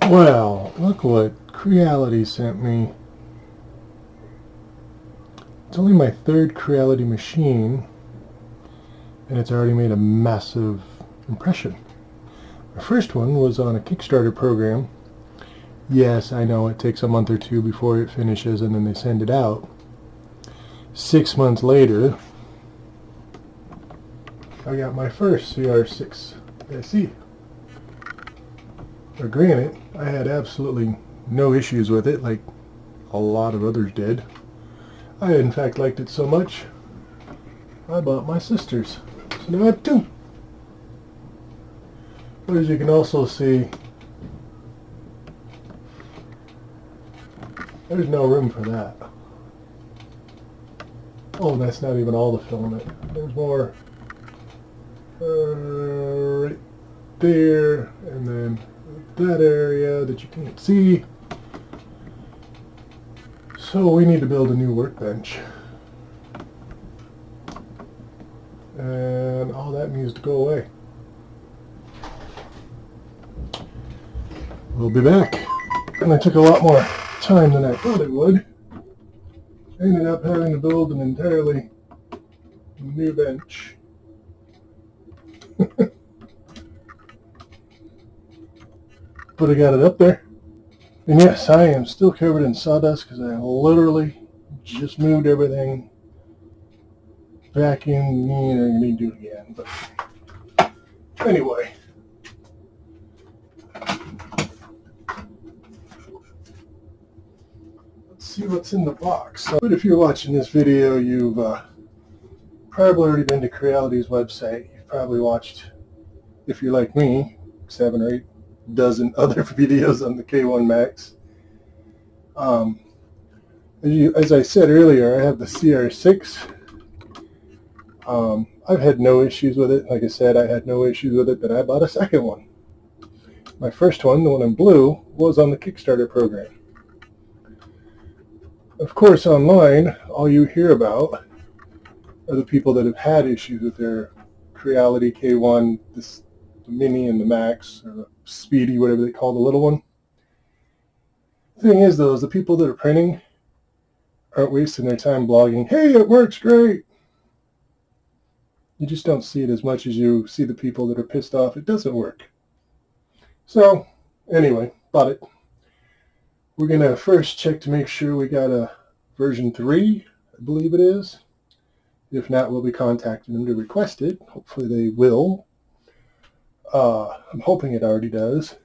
Well, look what Creality sent me. It's only my third Creality machine, and it's already made a massive impression. My first one was on a Kickstarter program. Yes, I know it takes a month or two before it finishes, and then they send it out. 6 months later, I got my first CR6 SE. Now, granted, I had absolutely no issues with it, like a lot of others did. I, in fact, liked it so much, I bought my sister's. So now I have two. But as you can also see, there's no room for that. Oh, that's not even all the filament. There's more right there, and then that area that you can't see. So we need to build a new workbench. And all that needs to go away. We'll be back. And it took a lot more time than I thought it would. I ended up having to build an entirely new bench. But I got it up there. And yes, I am still covered in sawdust because I literally just moved everything back in. I need to do it again. But anyway. Let's see what's in the box. But if you're watching this video, you've probably already been to Creality's website. You've probably watched, if you're like me, 7 or 8 dozen other videos on the K1 Max. As I said earlier, I have the CR6. I've had no issues with it. Like I said, I had no issues with it, but I bought a second one. My first one, the one in blue, was on the Kickstarter program. Of course, online, all you hear about are the people that have had issues with their Creality K1, the Mini and the Max, or the Speedy, whatever they call the little one. The thing is, though, is the people that are printing aren't wasting their time blogging, hey, it works great. You just don't see it as much as you see the people that are pissed off it doesn't work. So, anyway, bought it. We're going to first check to make sure we got a version 3, I believe it is. If not, we'll be contacting them to request it. Hopefully they will. I'm hoping it already does.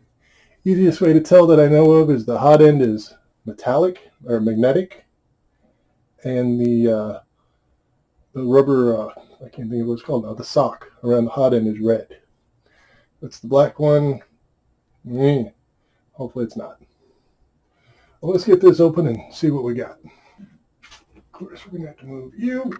Easiest way to tell that I know of is the hot end is metallic or magnetic, and the rubber, I can't think of what it's called now, the sock around the hot end is red. That's the black one. Hopefully it's not. Well, let's get this open and see what we got. Of course, we're going to have to move you.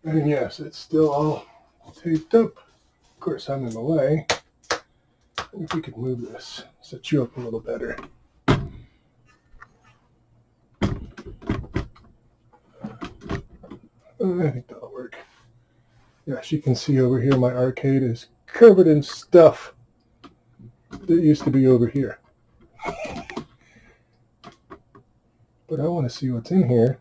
And yes, it's still all taped up. Of course, I'm in the way. If we could move this, set you up a little better. I think that'll work. Yes, you can see over here my arcade is covered in stuff that used to be over here. But I want to see what's in here.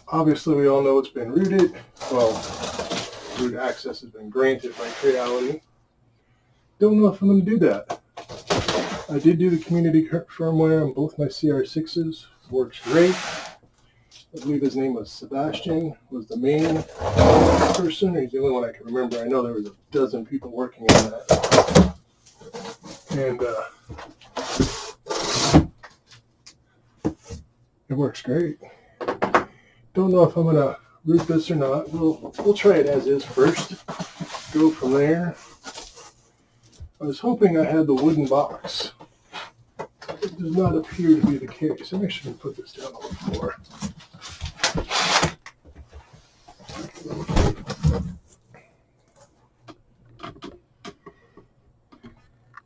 Obviously, we all know it's been rooted. Well, root access has been granted by Creality. Don't know if I'm going to do that. I did do the community firmware on both my CR6s. Works great. I believe his name was Sebastian, was the main person. He's the only one I can remember. I know there was a dozen people working on that. And it works great. Don't know if I'm going to root this or not. We'll try it as is first. Go from there. I was hoping I had the wooden box. It does not appear to be the case. I'm actually going to put this down on the floor.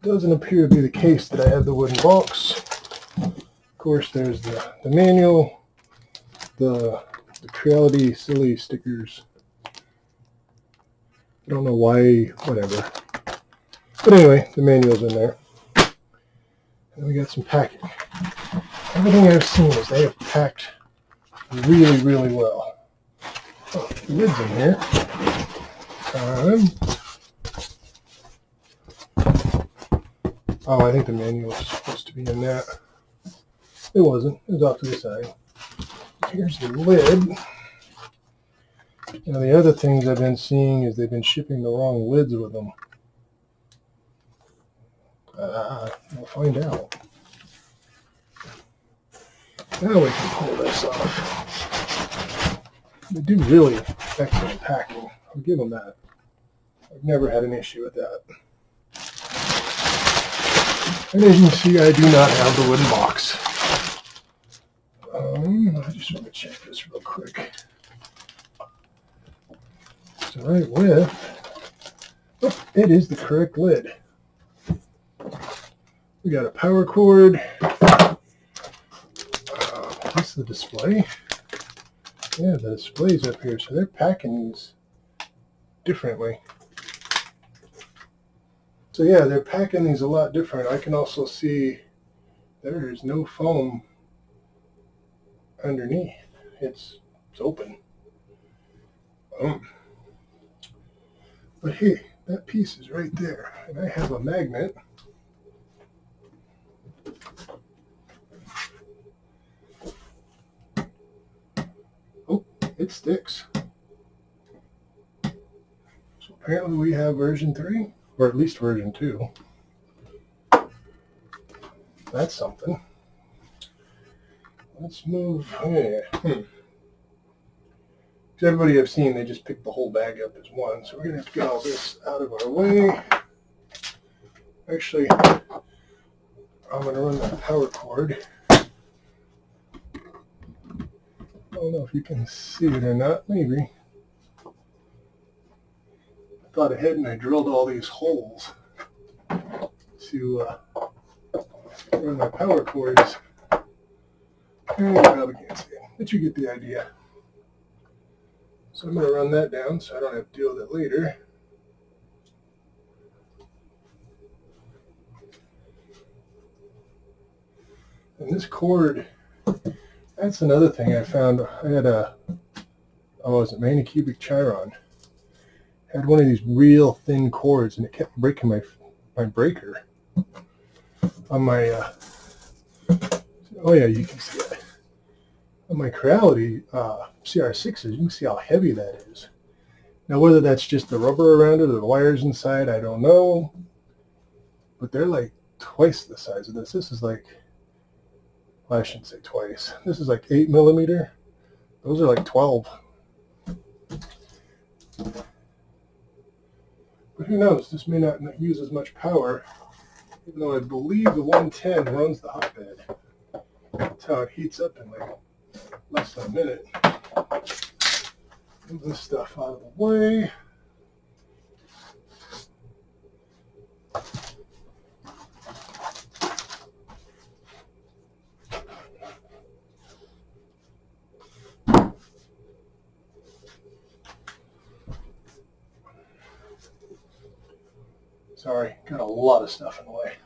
Doesn't appear to be the case that I have the wooden box. Of course, there's the manual, the Creality silly stickers. I don't know why, whatever. But anyway, the manual's in there. And we got some packing. Everything I've seen is they have packed really, really well. Oh, the lid's in here. Oh, I think the manual was supposed to be in that. It wasn't. It was off to the side. Here's the lid. Now the other things I've been seeing is they've been shipping the wrong lids with them. We'll find out. Now we can pull this off. They do really excellent packing. I'll give them that. I've never had an issue with that. And as you can see, I do not have the wooden box. I just want to check this real quick. It's the right width. Oh, it is the correct lid. We got a power cord. What's the display? Yeah, the display's up here, so they're packing these differently. So yeah, they're packing these a lot different. I can also see there is no foam underneath. It's open. But hey, that piece is right there, and I have a magnet. Oh, it sticks. So apparently we have version 3, or at least version 2. That's something. Let's move. Yeah. Everybody I've seen, they just pick the whole bag up as one. So we're going to have to get all this out of our way. Actually, I'm going to run that power cord. I don't know if you can see it or not. Maybe. I thought ahead and I drilled all these holes to run my power cords. And you probably can't see it, but you get the idea. So I'm going to run that down so I don't have to deal with it later. And this cord, that's another thing I found. I had a, was it Manicubic Chiron? I had one of these real thin cords, and it kept breaking my breaker on my, oh yeah, you can see it. On my Creality CR6s, you can see how heavy that is. Now, whether that's just the rubber around it or the wires inside, I don't know. But they're like twice the size of this. This is like, well, I shouldn't say twice. This is like 8 millimeter. Those are like 12. But who knows? This may not use as much power, even though I believe the 110 runs the hotbed. That's how it heats up in like less than a minute. Move this stuff out of the way. Sorry, got a lot of stuff in the way.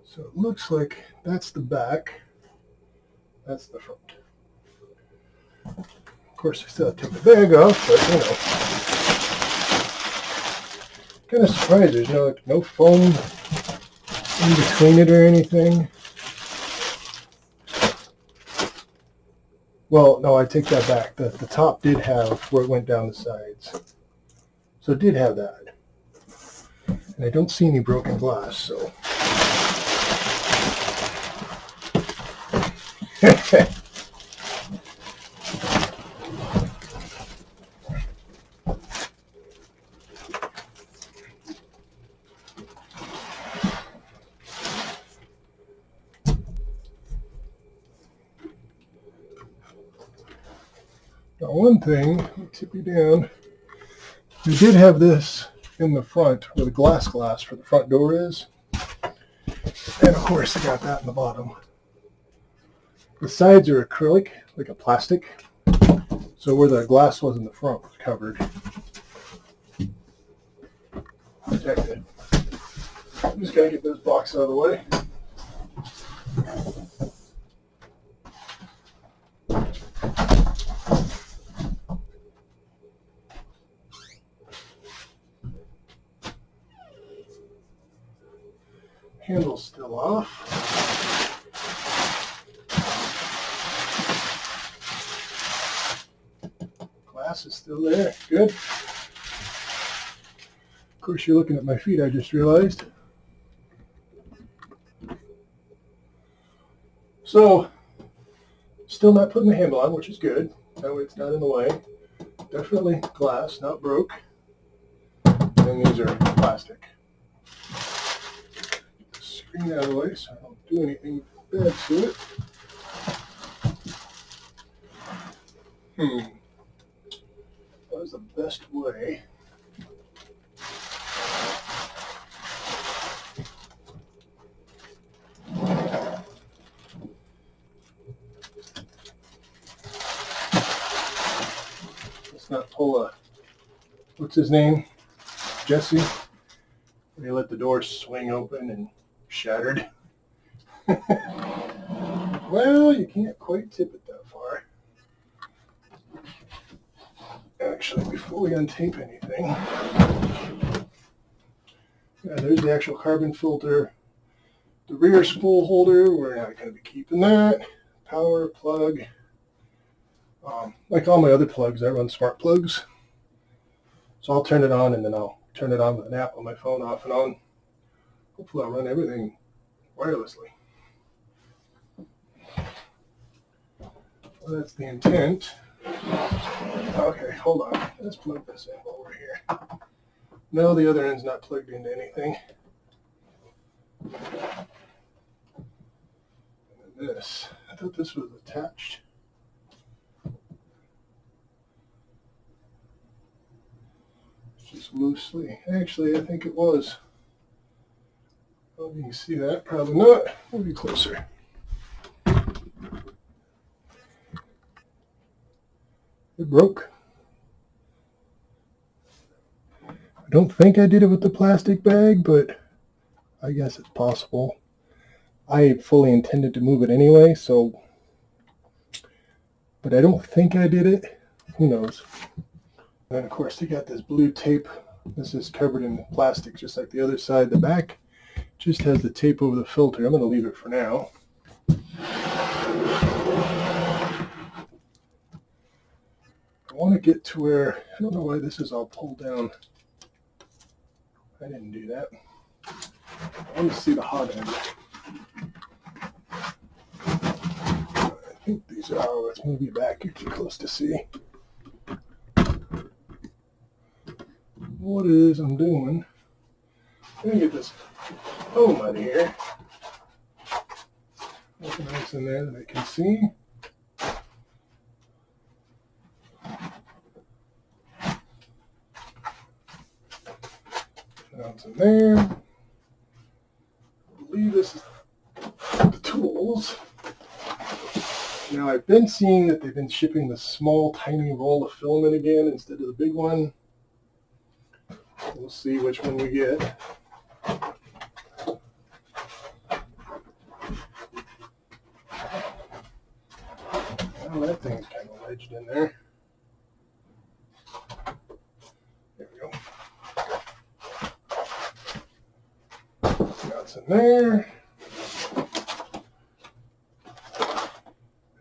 So it looks like that's the back, that's the front. Of course, I still have to take the bag off, but you know. Kind of surprised there's no foam in between it or anything. Well, no, I take that back. The top did have where it went down the sides. So it did have that. And I don't see any broken glass, so. Now, one thing, let me tip you down. We did have this in the front where the glass for the front door is. And of course, I got that in the bottom. The sides are acrylic, like a plastic. So where the glass was in the front was covered. Protected. I'm just gotta get this box out of the way. Handle's still off. Glass is still there. Good. Of course, you're looking at my feet, I just realized. So, still not putting the handle on, which is good. That way it's not in the way. Definitely glass, not broke. And these are plastic. Screen out of the way so I don't do anything bad to it. What is the best way? Let's not pull a, what's his name? Jesse. They let the door swing open and shattered. Well, you can't quite tip it that far. Actually, before we untape anything, yeah, there's the actual carbon filter. The rear spool holder, we're not going to be keeping that. Power plug. Like all my other plugs, I run smart plugs. So I'll turn it on and then I'll turn it on with an app on my phone, off and on. Hopefully I'll run everything wirelessly. Well, that's the intent. Okay, hold on. Let's plug this in while we're here. No, the other end's not plugged into anything. And this, I thought this was attached. Just loosely. Actually, I think it was. Well, you can see that. Probably not. We'll be closer. It broke. I don't think I did it with the plastic bag, but I guess it's possible. I fully intended to move it anyway, so, but I don't think I did it. Who knows? And then, of course, they got this blue tape. This is covered in plastic, just like the other side. The back just has the tape over the filter. I'm going to leave it for now. I want to get to where, I don't know why this is all pulled down. I didn't do that. I want to see the hot end. I think these are, let's move you back, you're too close to see. What it is I'm doing. Let me get this foam out of here. Nothing else in there that I can see. That's in there. I believe this is the tools. Now I've been seeing that they've been shipping the small tiny roll of filament again instead of the big one. We'll see which one we get. Oh, that thing's kind of wedged in there. There we go. That's in there.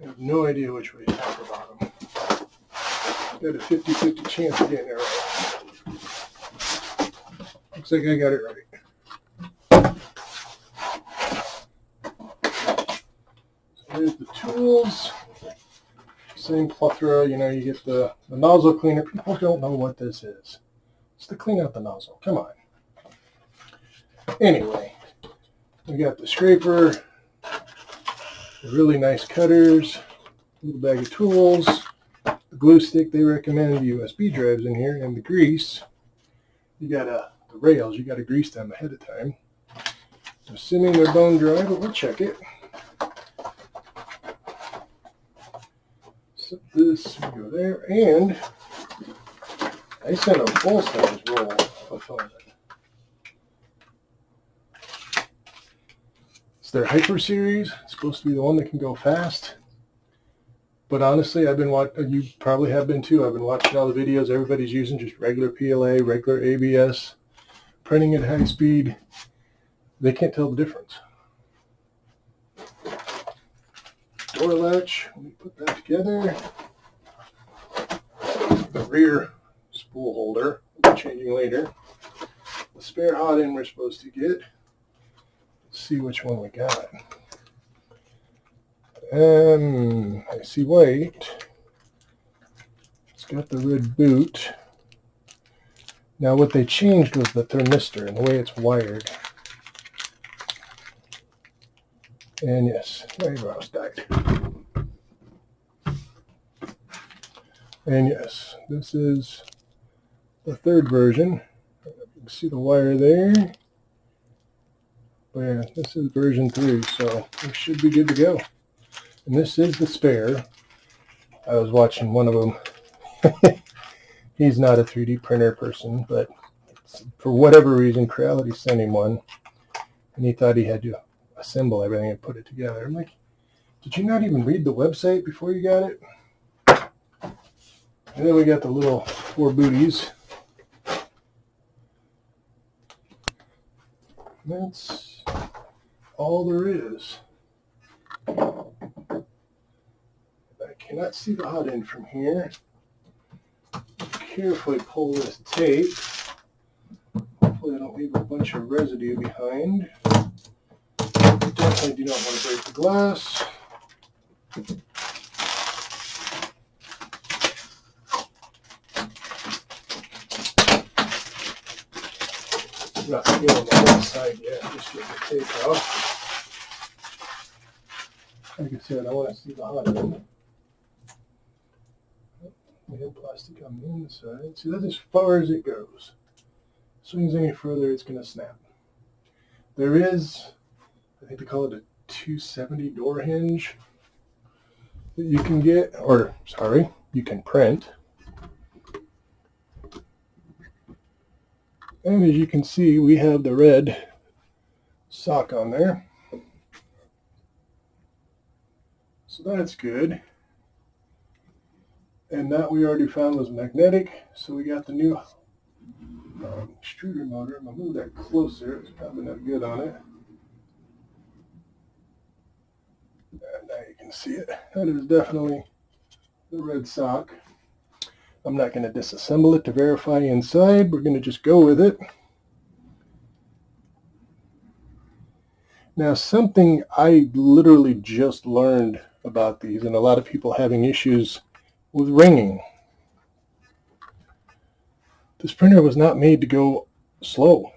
I have no idea which way to tap the bottom. Got a 50-50 chance of getting it right. Looks like I got it right. So there's the tools. Same plethora, you know, you get the nozzle cleaner. People don't know what this is. It's to clean out the nozzle. Come on. Anyway, we got the scraper, the really nice cutters, a little bag of tools, the glue stick they recommend, the USB drives in here, and the grease. You got the rails, you got to grease them ahead of time. I'm assuming they're bone dry, but we'll check it. set this, go there, and I sent a full-size roll of filament. It's their Hyper Series. It's supposed to be the one that can go fast. But honestly, I've been watching, you probably have been too, I've been watching all the videos. Everybody's using just regular PLA, regular ABS, printing at high speed. They can't tell the difference. Door latch, let me put that together. The rear spool holder, we'll be changing later. The spare hot end we're supposed to get. Let's see which one we got. I see white. It's got the red boot. Now what they changed was the thermistor and the way it's wired. And yes, my eyebrows died. And yes, this is the third version. You can see the wire there. But yeah, this is version 3, so we should be good to go. And this is the spare. I was watching one of them. He's not a 3D printer person, but for whatever reason, Creality sent him one. And he thought he had to assemble everything and put it together. I'm like, did you not even read the website before you got it? And then we got the little 4 booties. That's all there is. I cannot see the hot end from here. Carefully pull this tape. Hopefully I don't leave a bunch of residue behind. Definitely do not want to break the glass. I'm not feeling the whole side yet, just get the tape off. Like I said, I want to see the hot end. We have plastic on the inside. See, that's as far as it goes. Swings any further, it's going to snap. There is, I think they call it a 270 door hinge that you can get, or sorry, you can print. And as you can see, we have the red sock on there. So that's good. And that we already found was magnetic. So we got the new extruder motor. I'm going to move that closer. It's probably not good on it. And now you can see it. That is definitely the red sock. I'm not going to disassemble it to verify inside. We're going to just go with it. Now, something I literally just learned about these, and a lot of people having issues with ringing. This printer was not made to go slow.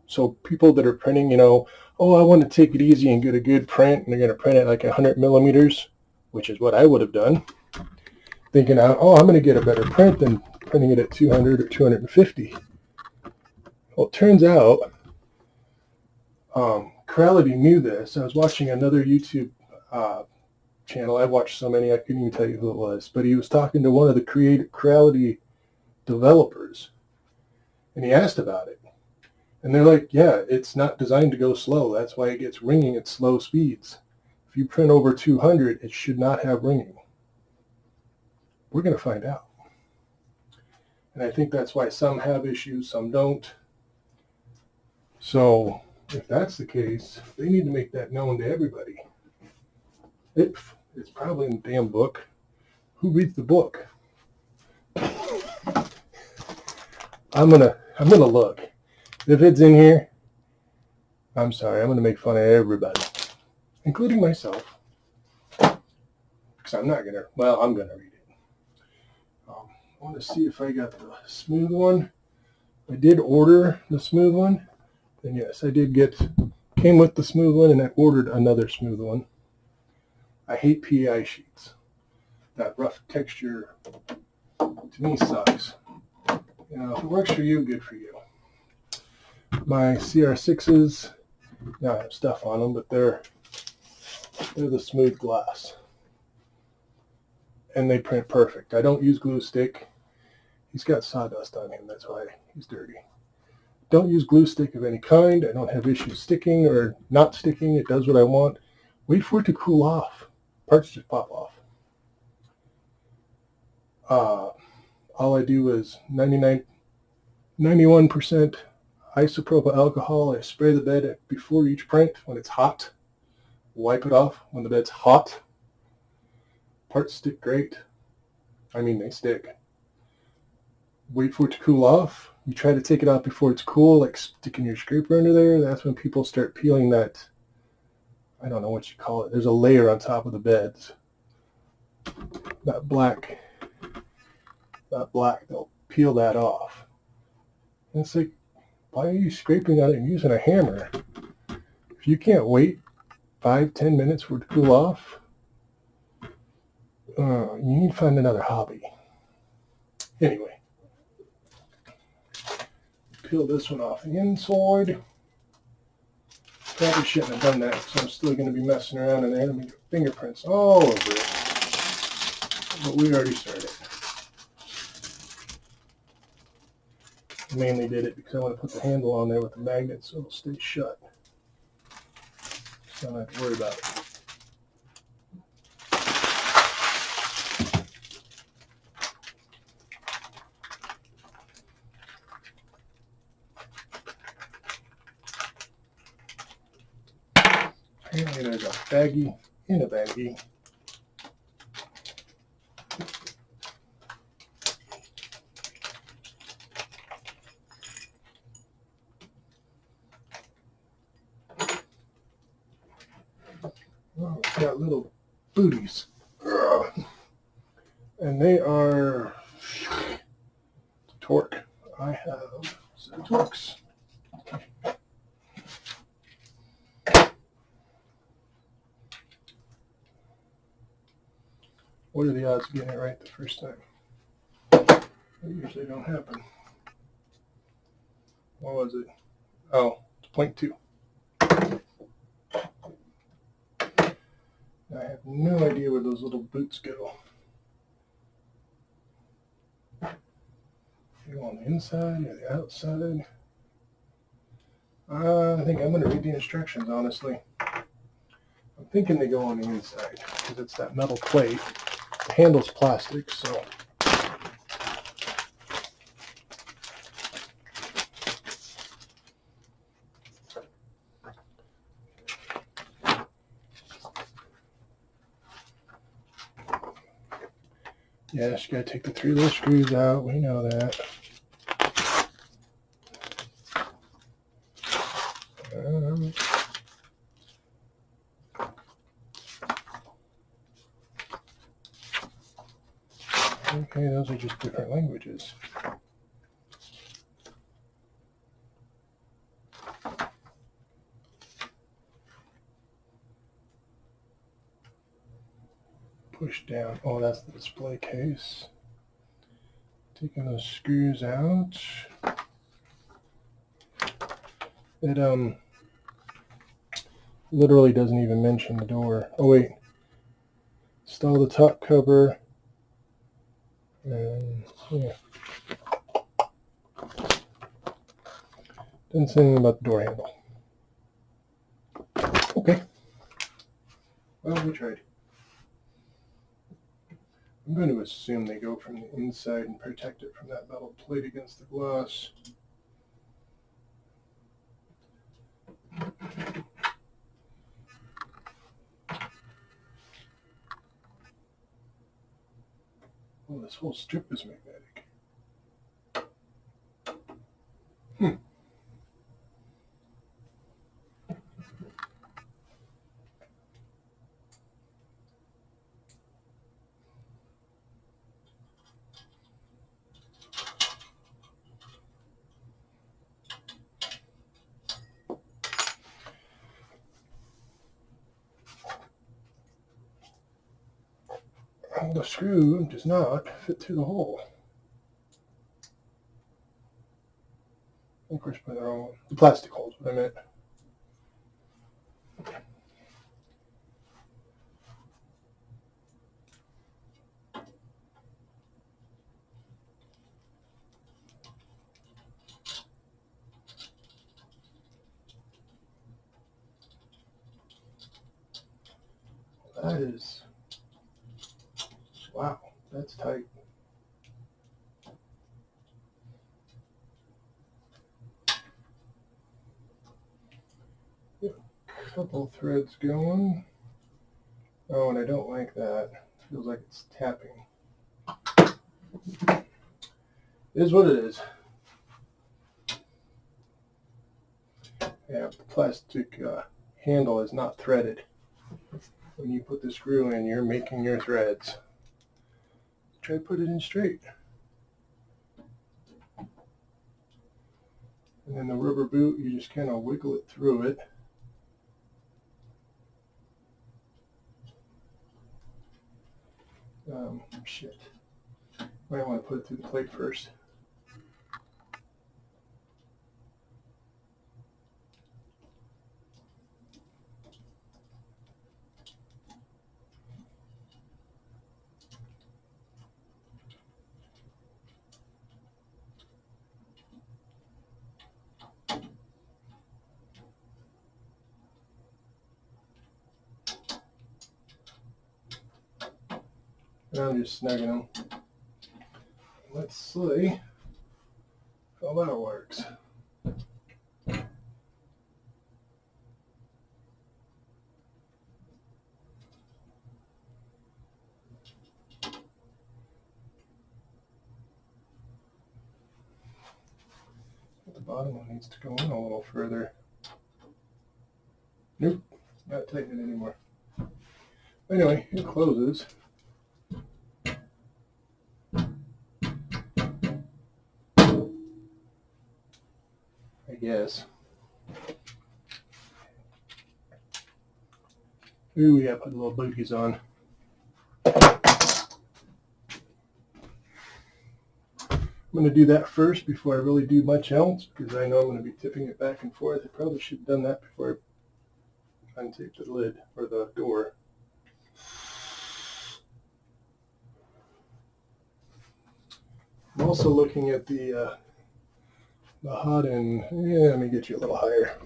So people that are printing, oh, I want to take it easy and get a good print, and they're going to print it like 100 millimeters, which is what I would have done. Thinking, oh, I'm going to get a better print than printing it at 200 or 250. Well, it turns out Creality knew this. I was watching another YouTube channel. I watched so many I couldn't even tell you who it was. But he was talking to one of the Creality developers. And he asked about it. And they're like, yeah, it's not designed to go slow. That's why it gets ringing at slow speeds. If you print over 200, it should not have ringing. We're going to find out. And I think that's why some have issues, some don't. So if that's the case, they need to make that known to everybody. It's probably in the damn book. Who reads the book? I'm gonna look. If it's in here, I'm sorry, I'm gonna make fun of everybody, including myself. Because I'm gonna read it. I want to see if I got the smooth one. I did order the smooth one. And yes, I did came with the smooth one, and I ordered another smooth one. I hate PEI sheets. That rough texture, to me, sucks. If it works for you, good for you. My CR6s, now I have stuff on them, but they're the smooth glass. and they print perfect. I don't use glue stick. He's got sawdust on him, that's why he's dirty. Don't use glue stick of any kind. I don't have issues sticking or not sticking. It does what I want. Wait for it to cool off. Parts just pop off. All I do is 91% isopropyl alcohol. I spray the bed before each print when it's hot. Wipe it off when the bed's hot. Parts stick great. I mean, they stick. Wait for it to cool off. You try to take it off before it's cool, like sticking your scraper under there. That's when people start peeling that, I don't know what you call it. There's a layer on top of the beds. That black, they'll peel that off. And it's like, why are you scraping on it and using a hammer? If you can't wait 5-10 minutes for it to cool off, you need to find another hobby. Anyway, peel this one off the inside. Probably shouldn't have done that because I'm still going to be messing around in there. Let me get fingerprints all over it. But we already started. I mainly did it because I want to put the handle on there with the magnet so it'll stay shut. So I don't have to worry about it. Apparently there's a baggie in a baggie. Oh, it's got little booties. And they are torque. I have some torques. What are the odds of getting it right the first time? They usually don't happen. What was it? Oh, it's 0.2. I have no idea where those little boots go. They go on the inside or the outside? I think I'm going to read the instructions, honestly. I'm thinking they go on the inside because it's that metal plate. The handle's plastic, so. Yes, you gotta take the 3 little screws out. We know that. Okay, those are just different languages. Push down. Oh, that's the display case. Taking those screws out. It literally doesn't even mention the door. Oh wait. Install the top cover. And yeah. Didn't say anything about the door handle. Okay. Well, we tried. I'm going to assume they go from the inside and protect it from that metal plate against the gloss. Oh, this whole strip is magnetic. The screw does not fit through the hole. Of course, put the wrong one. The plastic hole's what I meant. That is, wow, that's tight. Couple threads going. Oh, and I don't like that. It feels like it's tapping. It is what it is. Yeah, the plastic handle is not threaded. When you put the screw in, you're making your threads. Try to put it in straight. And then the rubber boot, you just kind of wiggle it through it. Shit. Might want to put it through the plate first. And I'm just snugging them. Let's see how that works. The bottom one needs to go in a little further. Nope, not tightening it anymore. Anyway, it closes. I guess. Ooh, yeah, put the little booties on. I'm going to do that first before I really do much else, because I know I'm going to be tipping it back and forth. I probably should have done that before I untaped the lid or the door. I'm also looking at the hot end. Yeah, let me get you a little higher.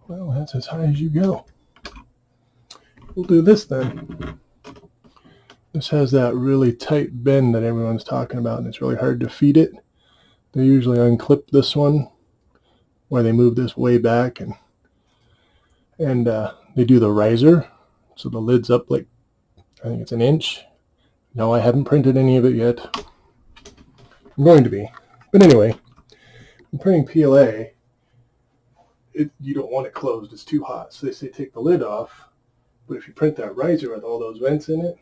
Well, that's as high as you go. We'll do this then. This has that really tight bend that everyone's talking about, and it's really hard to feed it. They usually unclip this one, where they move this way back, and they do the riser, so the lid's up like, I think it's an inch. No, I haven't printed any of it yet. I'm going to be. But anyway, I'm printing PLA. You don't want it closed, it's too hot. So they say take the lid off, but if you print that riser with all those vents in it,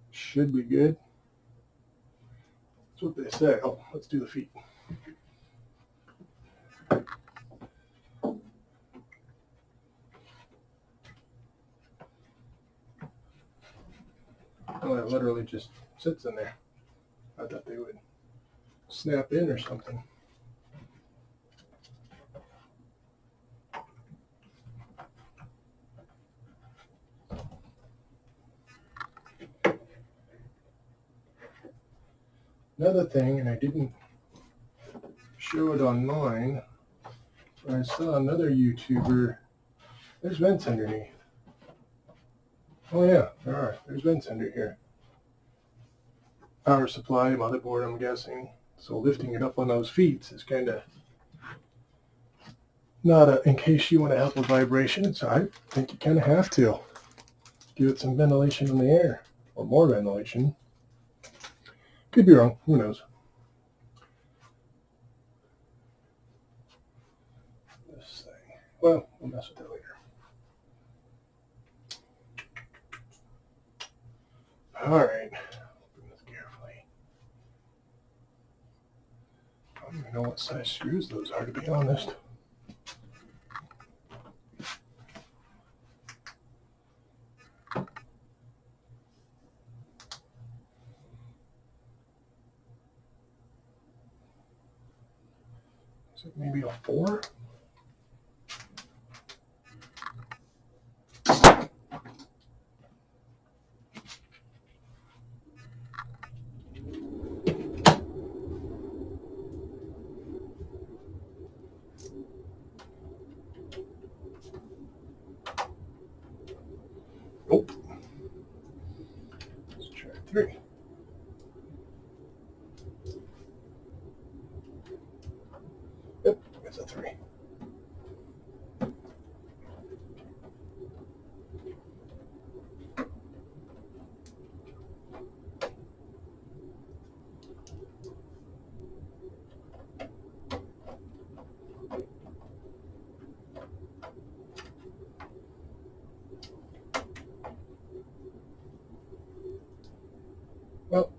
should be good. That's what they say. Oh, let's do the feet. Oh, it literally just sits in there. I thought they would snap in or something. Another thing, and I didn't show it on mine, but I saw another YouTuber. There's vents underneath. Oh yeah, there are. There's vents under here. Power supply, motherboard, I'm guessing. So lifting it up on those feet is kind of not in case you want to help with vibration. So I think you kind of have to give it some ventilation in the air, or more ventilation. Could be wrong. Who knows? This thing. Well, we'll mess with that later. All right. Open this carefully. I don't even know what size screws those are, to be honest. Is it maybe a 4? 3. Yep, it's a 3. Well,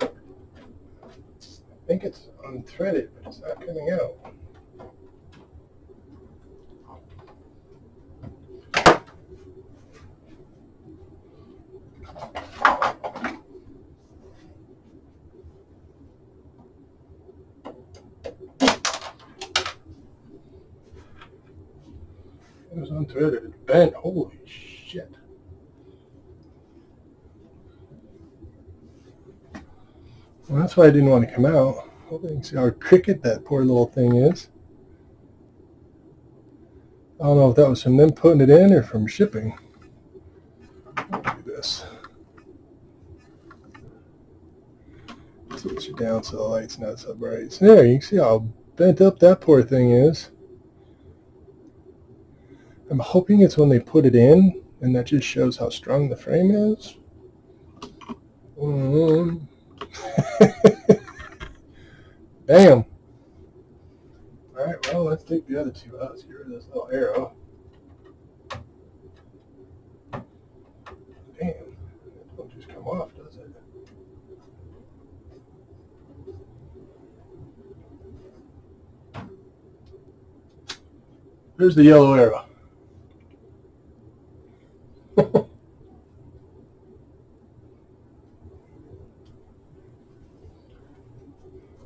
I think it's unthreaded, but it's not coming out. It was unthreaded. It bent. Holy shit. Well, that's why I didn't want to come out. Hopefully you can see how crooked that poor little thing is. I don't know if that was from them putting it in or from shipping. Look at this. Switch it down so the light's not so bright. So there, you can see how bent up that poor thing is. I'm hoping it's when they put it in, and that just shows how strong the frame is. Damn. Alright, well, let's take the other two out. Let's get rid of this little arrow. Damn. It won't just come off, does it? There's the yellow arrow.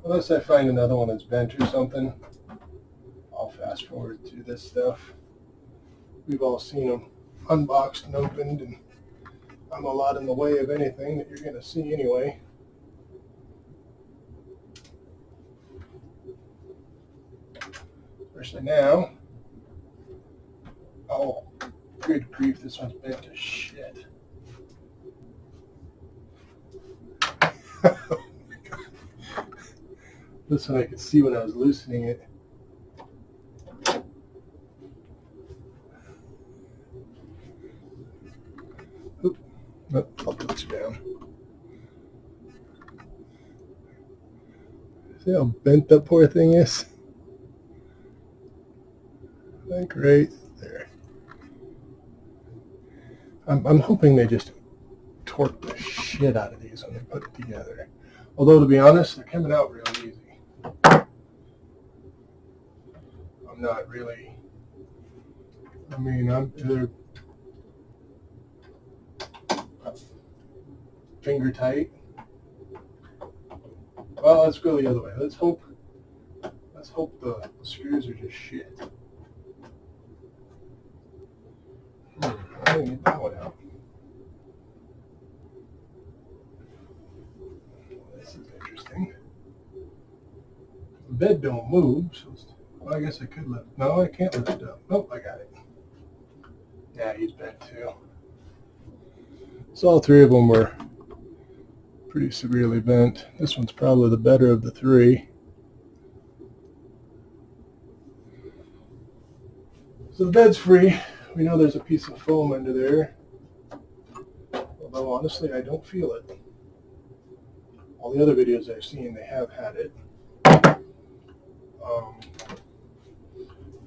Unless I find another one that's bent or something, I'll fast forward through this stuff. We've all seen them unboxed and opened, and I'm a lot in the way of anything that you're going to see anyway. Especially now. Oh, good grief, this one's bent to shit. This one I could see when I was loosening it. Oop. Nope, I'll put you down. See how bent that poor thing is? Like right there. I'm hoping they just torque the shit out of these when they put it together. Although, to be honest, they're coming out real easy. I'm not really, I mean, they're finger tight. Well, let's go the other way. Let's hope the screws are just shit. I didn't get that one out. This is interesting. The bed don't move, so well, I guess I could lift. No, I can't lift it up. Nope, I got it. Yeah, he's bent too. So all three of them were pretty severely bent. This one's probably the better of the three. So the bed's free. We know there's a piece of foam under there. Although honestly, I don't feel it. All the other videos I've seen, they have had it.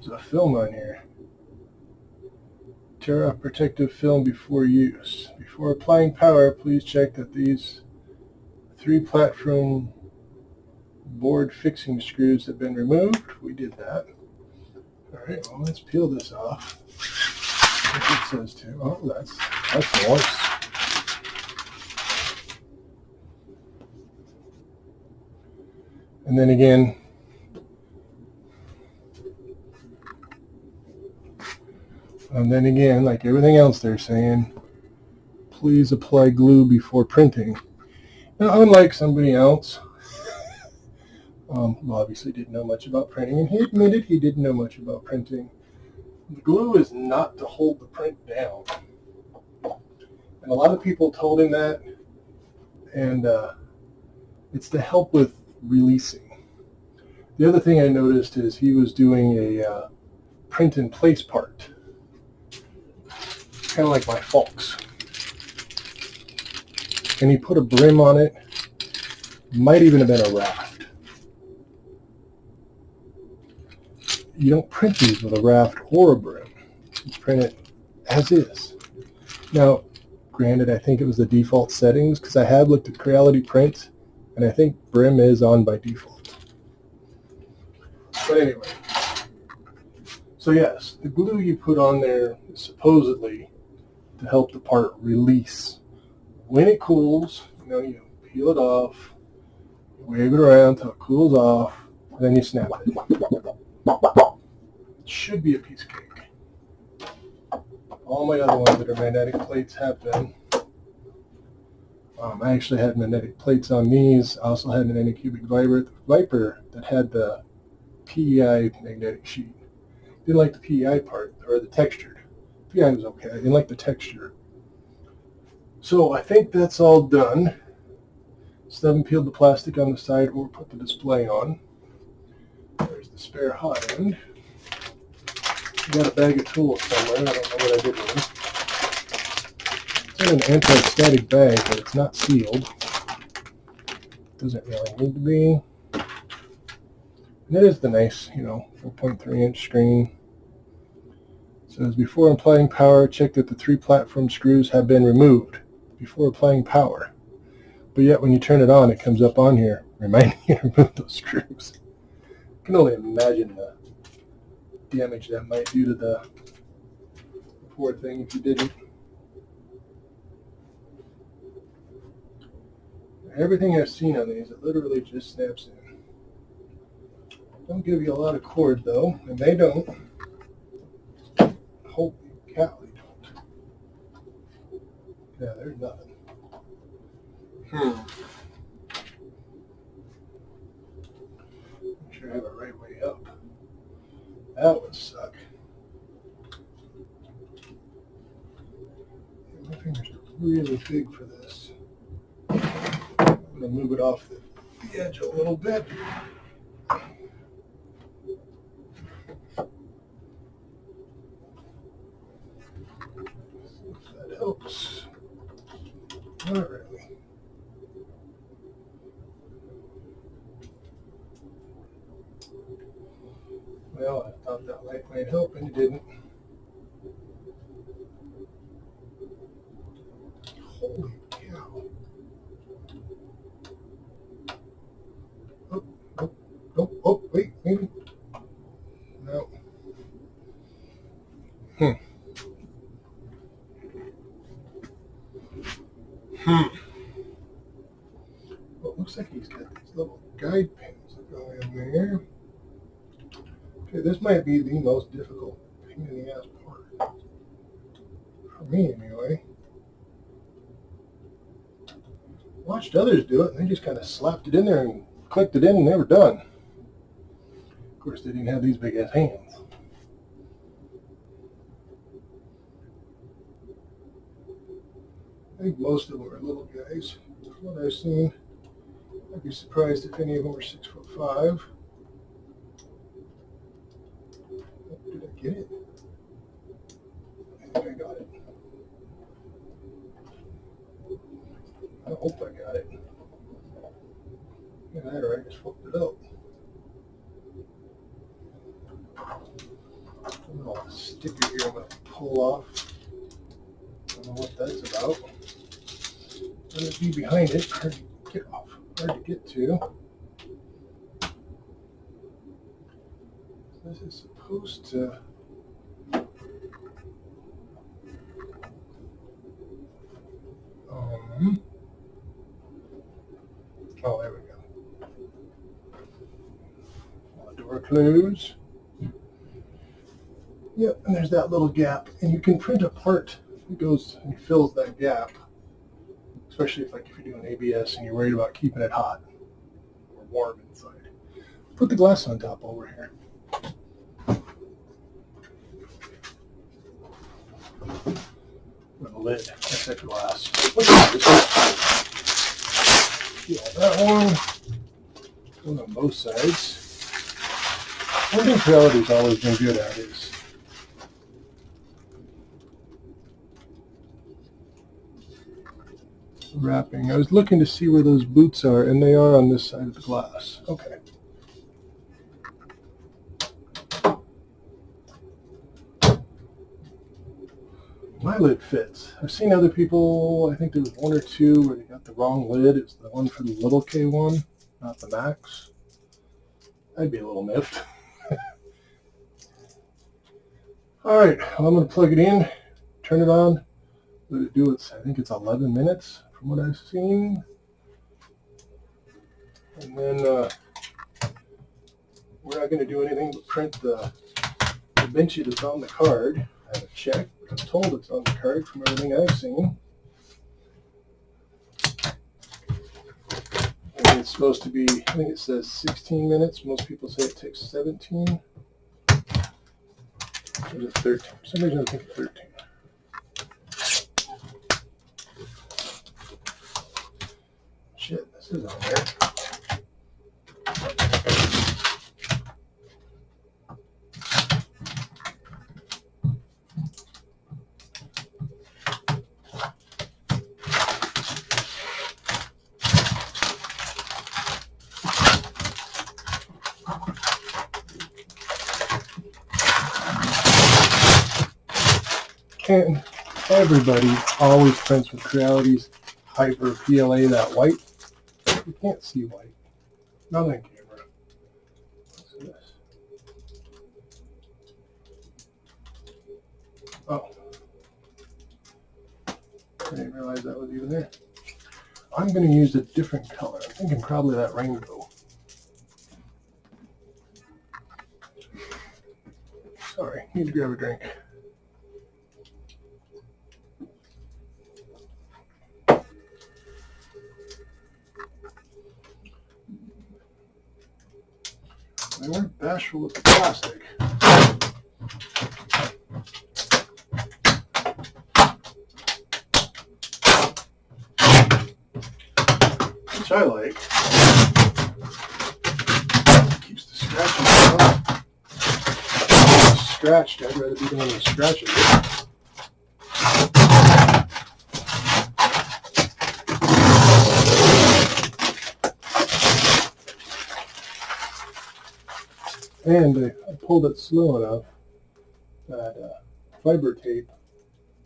There's a film on here. Tear off protective film before use. Before applying power, please check that these 3 platform board fixing screws have been removed. We did that. Alright, well, let's peel this off. What it says to. Oh, that's nice. And then again, like everything else they're saying, please apply glue before printing. Now, unlike somebody else, who obviously didn't know much about printing, and he admitted he didn't know much about printing, the glue is not to hold the print down. And a lot of people told him that, and it's to help with releasing. The other thing I noticed is he was doing a print in place part, kind of like my Fulks, and he put a brim on it. Might even have been a raft. You don't print these with a raft or a brim. You print it as is. Now, granted, I think it was the default settings, because I have looked at Creality Print, and I think brim is on by default. But anyway, so yes, the glue you put on there is supposedly to help the part release. When it cools, you peel it off, wave it around till it cools off, and then you snap it. It should be a piece of cake. All my other ones that are magnetic plates have been. I actually had magnetic plates on these. I also had an Anycubic Viper that had the PEI magnetic sheet. Didn't like the PEI part, or the textured. PEI was okay. I didn't like the texture. So I think that's all done. Still haven't peeled the plastic on the side or put the display on. There's the spare hot end. Got a bag of tools somewhere. I don't know what I did with them. It's in an anti-static bag, but it's not sealed. Doesn't really need to be. And it is the nice, 4.3-inch screen. It says, before applying power, check that the 3 platform screws have been removed before applying power. But yet when you turn it on, it comes up on here, reminding you to remove those screws. I can only imagine the damage that might do to the poor thing if you didn't. Everything I've seen on these, it literally just snaps in. Don't give you a lot of cord though, and they don't. Holy cow, they don't. Yeah, there's nothing. Make sure I have it right way up. That would suck. My fingers are really big for this. I'm going to move it off the edge a little bit. See if that helps. Not really. Well, I thought that light might help, and it didn't. Holy cow. Oh, wait, maybe. No. Well, it looks like he's got these little guide pins that go in there. Okay, this might be the most difficult pain in the ass part. For me, anyway. Watched others do it, and they just kind of slapped it in there and clicked it in, and they were done. Of course, they didn't have these big ass hands. I think most of them are little guys. From what I've seen, I'd be surprised if any of them were 6'5". Oh, did I get it? I think I got it. I hope I got it. Yeah, that or I just flipped it out. A little sticker here I'm going to pull off. I don't know what that's about. Let it be behind it. Hard to get off. Hard to get to. This is supposed to... oh, there we go. Door close. Yep, and there's that little gap. And you can print a part that goes and fills that gap. Especially if you're doing ABS and you're worried about keeping it hot or warm inside. Put the glass on top over here. With a lid. That's that glass. Yeah, that one on both sides. One thing Creality's always been good at is wrapping. I was looking to see where those boots are, and they are on this side of the glass. Okay. My lid fits. I've seen other people, I think there was one or two where they got the wrong lid. It's the one for the little K1, not the Max. I'd be a little miffed. Alright, well, I'm going to plug it in, turn it on, let it do its, I think it's 11 minutes from what I've seen. And then we're not going to do anything but print the Benchy that's on the card. I haven't checked, but I'm told it's on the card from everything I've seen. And it's supposed to be, I think it says 16 minutes. Most people say it takes 17. Or is it 13? For some reason I think it's 13. Shit, this is on there. Can't everybody always prints with Creality's Hyper PLA, that white? You can't see white. Not on camera. What's this? Oh. I didn't realize that was even there. I'm going to use a different color. I'm thinking probably that rainbow. Sorry, need to grab a drink. They weren't bashful with the plastic. Which I like. Keeps the scratching out. If it's scratched, I'd rather be the one that scratches it. And I pulled it slow enough that fiber tape,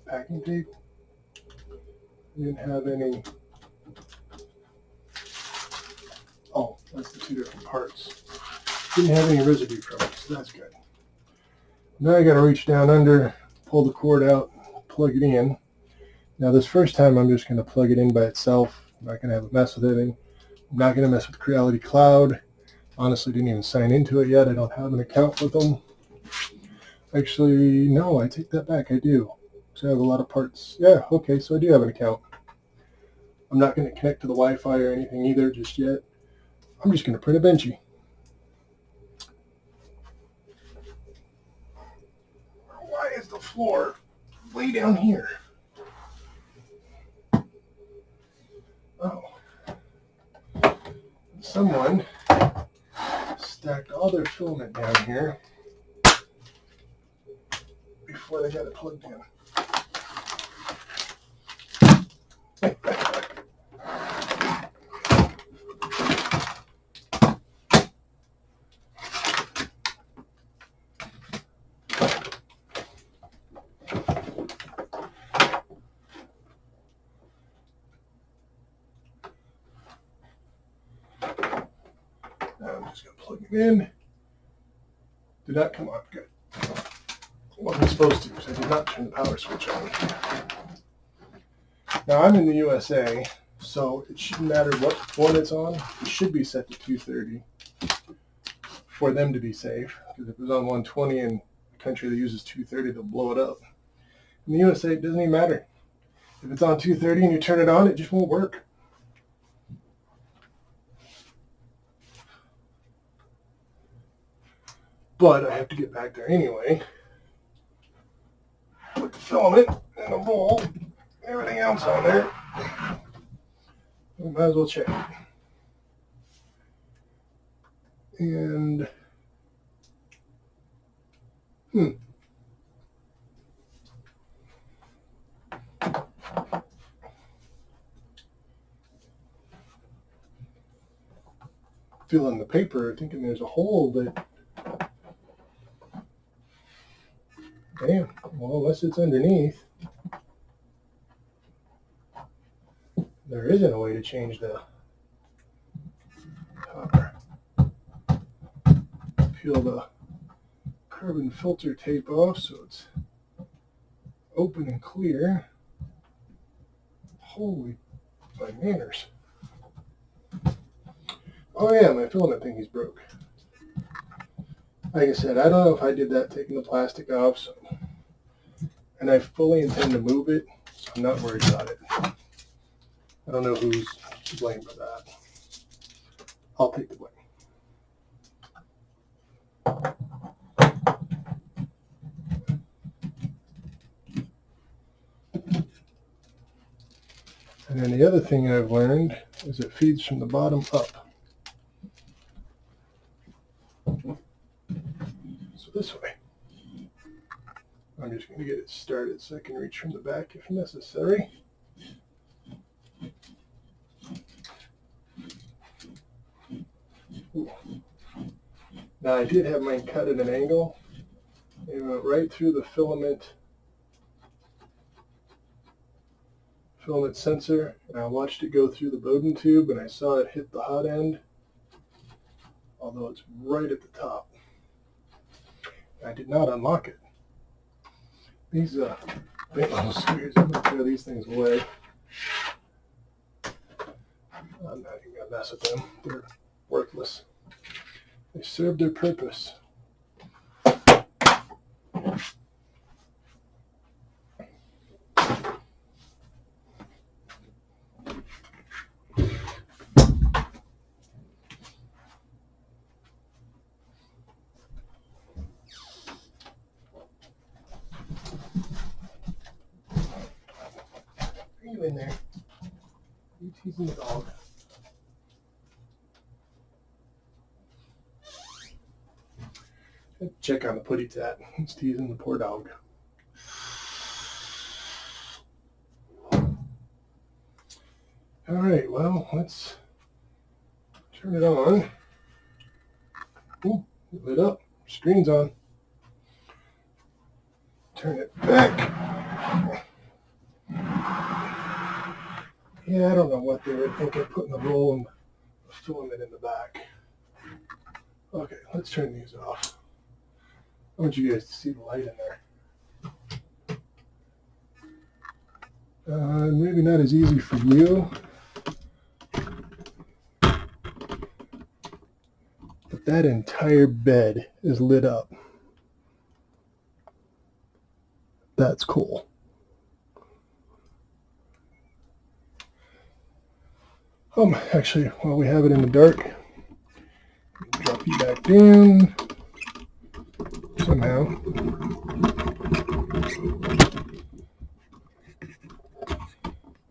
packing tape, didn't have any. Oh, that's the two different parts. Didn't have any residue from it, so that's good. Now I got to reach down under, pull the cord out, plug it in. Now this first time I'm just going to plug it in by itself. I'm not going to have a mess with anything. I'm not going to mess with Creality Cloud. Honestly, didn't even sign into it yet. I don't have an account with them. Actually, no, I take that back. I do. So I have a lot of parts. Yeah, okay, so I do have an account. I'm not going to connect to the Wi-Fi or anything either just yet. I'm just going to print a Benchy. Why is the floor way down here? Oh. Someone stacked all their filament down here before they got it plugged in. Now I'm just going to plug it in. Did that come on? Good. Wasn't supposed to, because I did not turn the power switch on. Now I'm in the USA, so it shouldn't matter what one it's on. It should be set to 230 for them to be safe, because if it was on 120 in a country that uses 230, they'll blow it up. In the USA, it doesn't even matter. If it's on 230 and you turn it on, it just won't work. But I have to get back there anyway. Put the filament in the bowl, everything else on there. We might as well check it. And feeling the paper, thinking there's a hole, but damn, well, unless it's underneath, there isn't a way to change the copper. Peel the carbon filter tape off so it's open and clear. Holy, my manners. Oh yeah, my filament thingy's broke. Like I said, I don't know if I did that taking the plastic off, so, and I fully intend to move it, so I'm not worried about it. I don't know who's to blame for that. I'll take the blame. And then the other thing I've learned is it feeds from the bottom up. So this way. I'm just going to get it started so I can reach from the back if necessary. Ooh. Now I did have mine cut at an angle. It went right through the filament sensor, and I watched it go through the Bowden tube, and I saw it hit the hot end, although it's right at the top. I did not unlock it. These big little screws, I'm going to throw these things away. I'm not even going to mess with them. They're worthless. They serve their purpose. Are you in there? Are you teasing the dog? Check on the putty tat. He's teasing the poor dog. All right, well, let's turn it on. Ooh, it lit up. Screen's on. Turn it back. Yeah, I don't know what they were thinking, putting the roll and the filament in the back. Okay, let's turn these off. I want you guys to see the light in there. Maybe not as easy for you, but that entire bed is lit up. That's cool. Actually, while we have it in the dark, drop you back down somehow.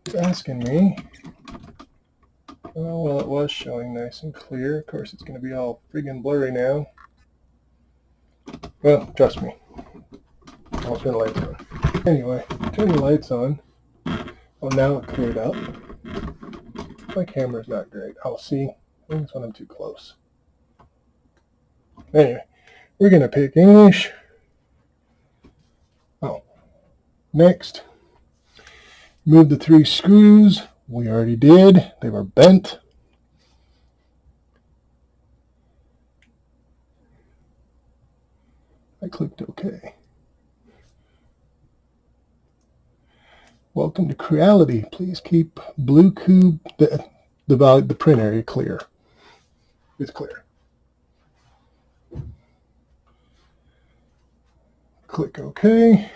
It's asking me. Oh, well, it was showing nice and clear. Of course, it's going to be all friggin' blurry now. Well, trust me. I'll turn the lights on. Anyway, turn the lights on. Oh, now it cleared up. My camera's not great. I'll see. I think it's when I'm too close. Anyway, we're going to pick English. Oh, next. Move the 3 screws. We already did. They were bent. I clicked OK. Welcome to Creality. Please keep blue cube the print area clear. It's clear. Click OK.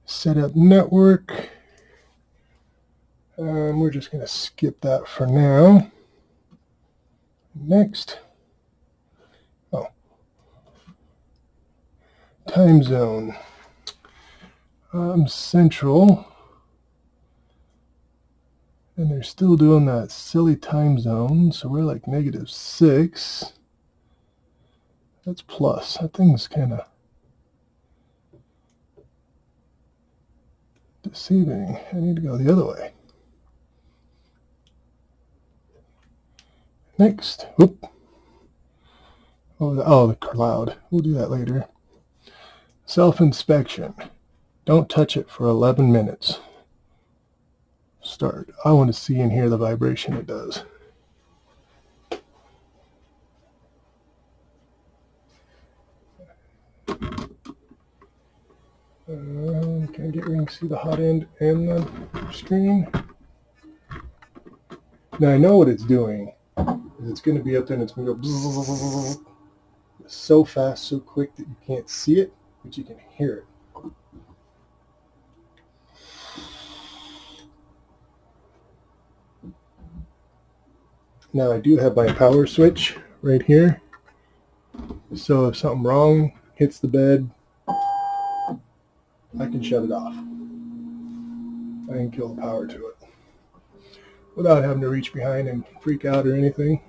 Set up network. We're just going to skip that for now. Next. Oh. Time zone. Central. And they're still doing that silly time zone, so we're like -6. That's plus. That thing's kind of deceiving. I need to go the other way. Next. Whoop. Oh, the cloud. We'll do that later. Self-inspection. Don't touch it for 11 minutes. Start. I want to see and hear the vibration it does. Can I get where you can see the hot end and the screen? Now I know what it's doing. It's going to be up there and it's going to go so fast, so quick that you can't see it, but you can hear it. Now I do have my power switch right here. So if something wrong hits the bed, I can shut it off. I can kill the power to it without having to reach behind and freak out or anything.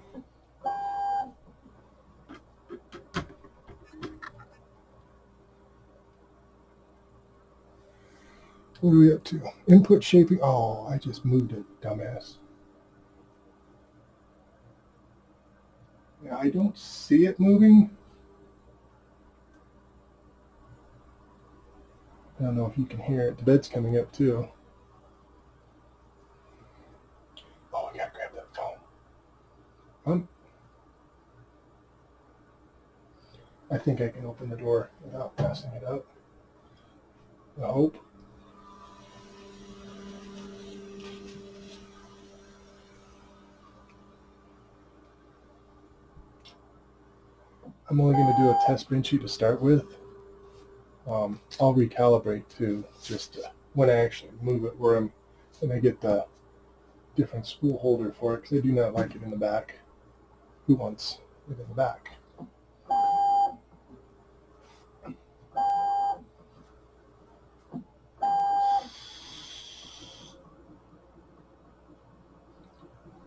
What are we up to? Input shaping. Oh, I just moved it, dumbass. Now I don't see it moving. I don't know if you can hear it. The bed's coming up too. Oh, I gotta grab that phone. I think I can open the door without passing it up. I hope. I'm only going to do a test Benchy to start with. I'll recalibrate too, just when I actually move it where and I get the different spool holder for it, because I do not like it in the back. Who wants it in the back?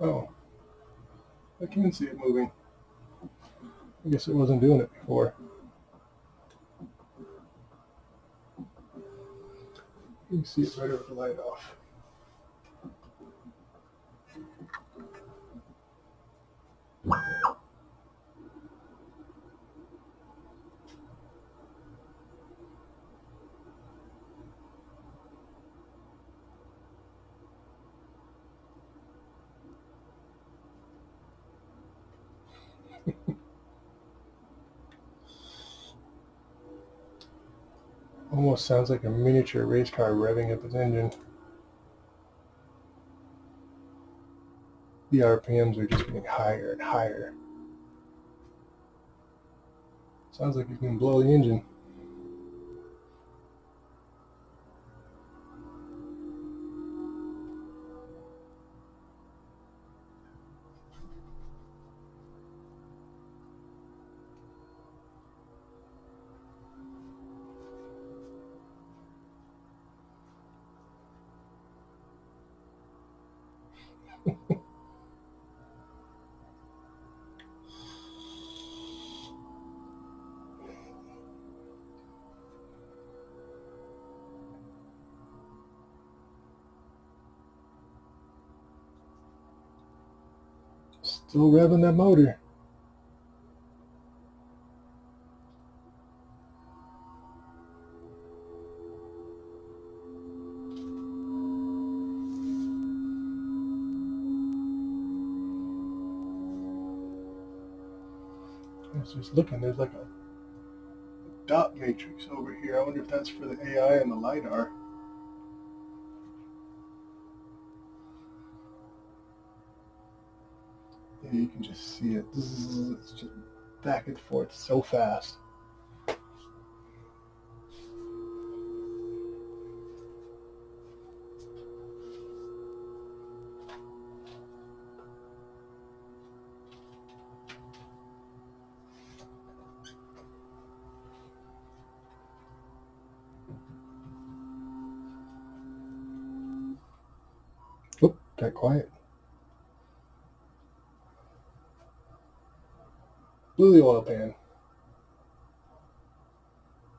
Oh, I can see it moving. I guess it wasn't doing it before. You can see it better with the light off. Almost sounds like a miniature race car revving up its engine. The RPMs are just getting higher and higher. Sounds like you can blow the engine. Still revving that motor. I was just looking, there's like a dot matrix over here. I wonder if that's for the AI and the LiDAR. Yeah, you can just see it. It's just back and forth so fast. Oop, got quiet. Blew the oil pan.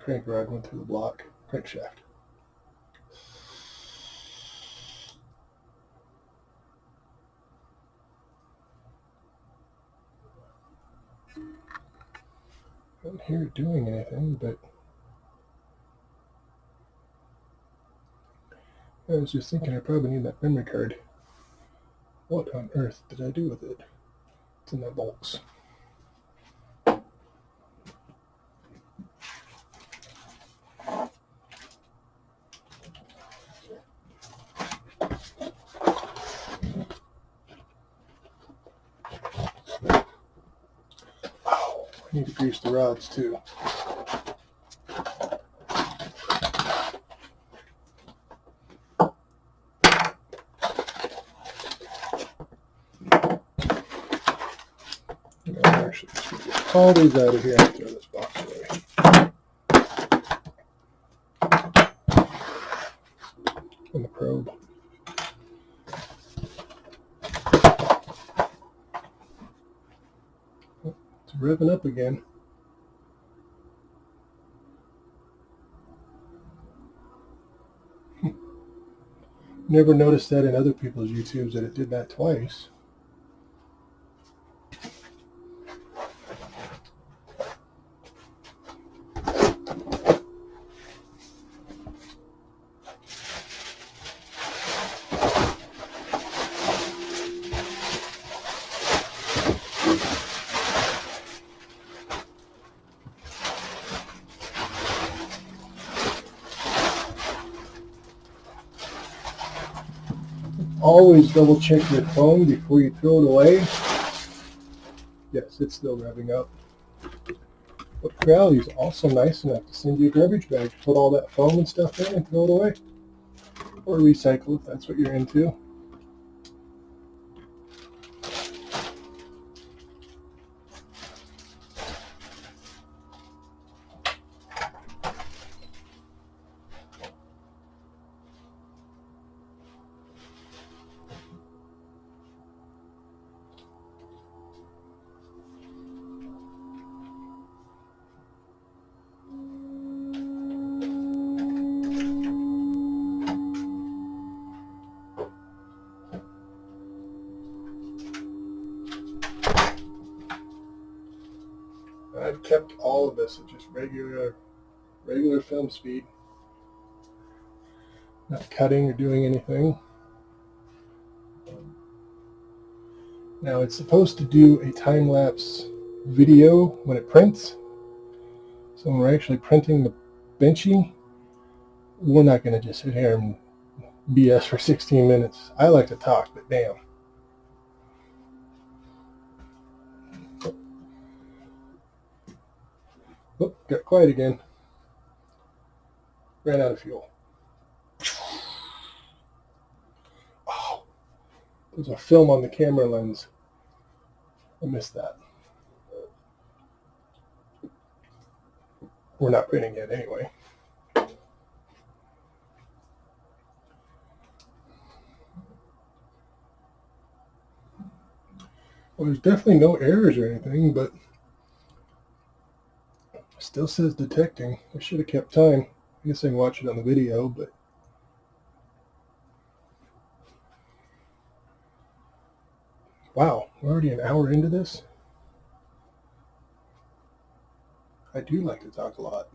crank rod went through the block, crankshaft. I don't hear it doing anything, but I was just thinking I probably need that memory card. What on earth did I do with it? It's in that box. Oh, I need to grease the rods too. Actually, just gonna get all these out of here and throw this box away. And the probe. It's revving up again. Never noticed that in other people's YouTubes that it did that twice. Always double check your phone before you throw it away. Yes, it's still revving up. But Creality is also nice enough to send you a garbage bag to put all that foam and stuff in and throw it away. Or recycle if that's what you're into. I've kept all of this at just regular film speed. Not cutting or doing anything. Now it's supposed to do a time-lapse video when it prints. So when we're actually printing the Benchy, we're not going to just sit here and BS for 16 minutes. I like to talk, but damn. Oh, got quiet again. Ran out of fuel. Oh, there's a film on the camera lens. I missed that. We're not printing yet anyway. Well, there's definitely no errors or anything, but it still says detecting. I should have kept time. I guess I can watch it on the video, but wow, we're already an hour into this. I do like to talk a lot.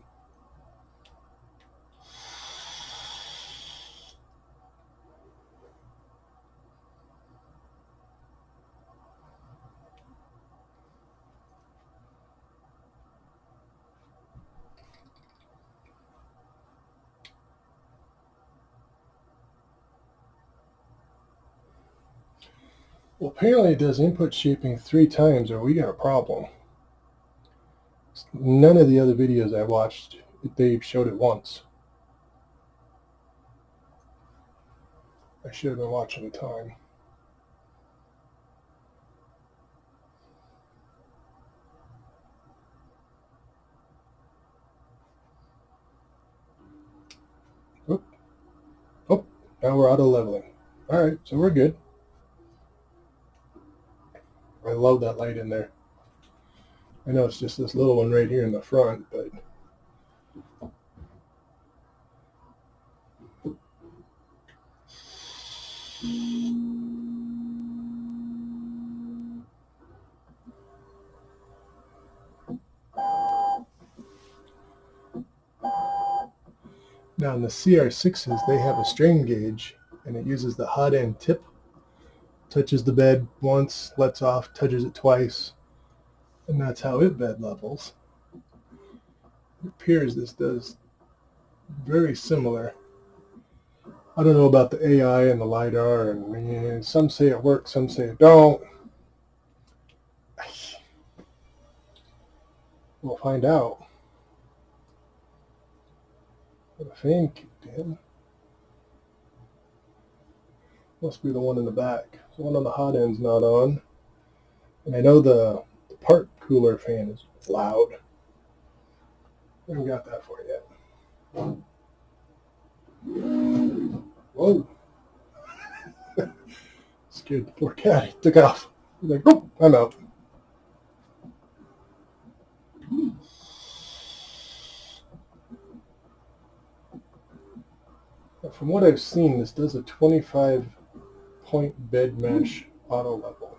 Well, apparently it does input shaping 3 times or we got a problem. None of the other videos I watched, they showed it once. I should have been watching the time. Oop. Oh, now we're auto leveling. All right, so we're good. I love that light in there. I know it's just this little one right here in the front, but Now in the CR6s, they have a strain gauge, and it uses the hot end tip, touches the bed once, lets off, touches it twice, and that's how it bed levels. It appears this does very similar. I don't know about the AI and the LiDAR, and some say it works, some say it don't. We'll find out. The fan kicked in. Must be the one in the back. The one on the hot end's not on. And I know the part cooler fan is loud. I haven't got that for yet. Whoa. Scared the poor cat. He took off. He's like, oh, I'm out. From what I've seen, this does a 25-point bed mesh auto level.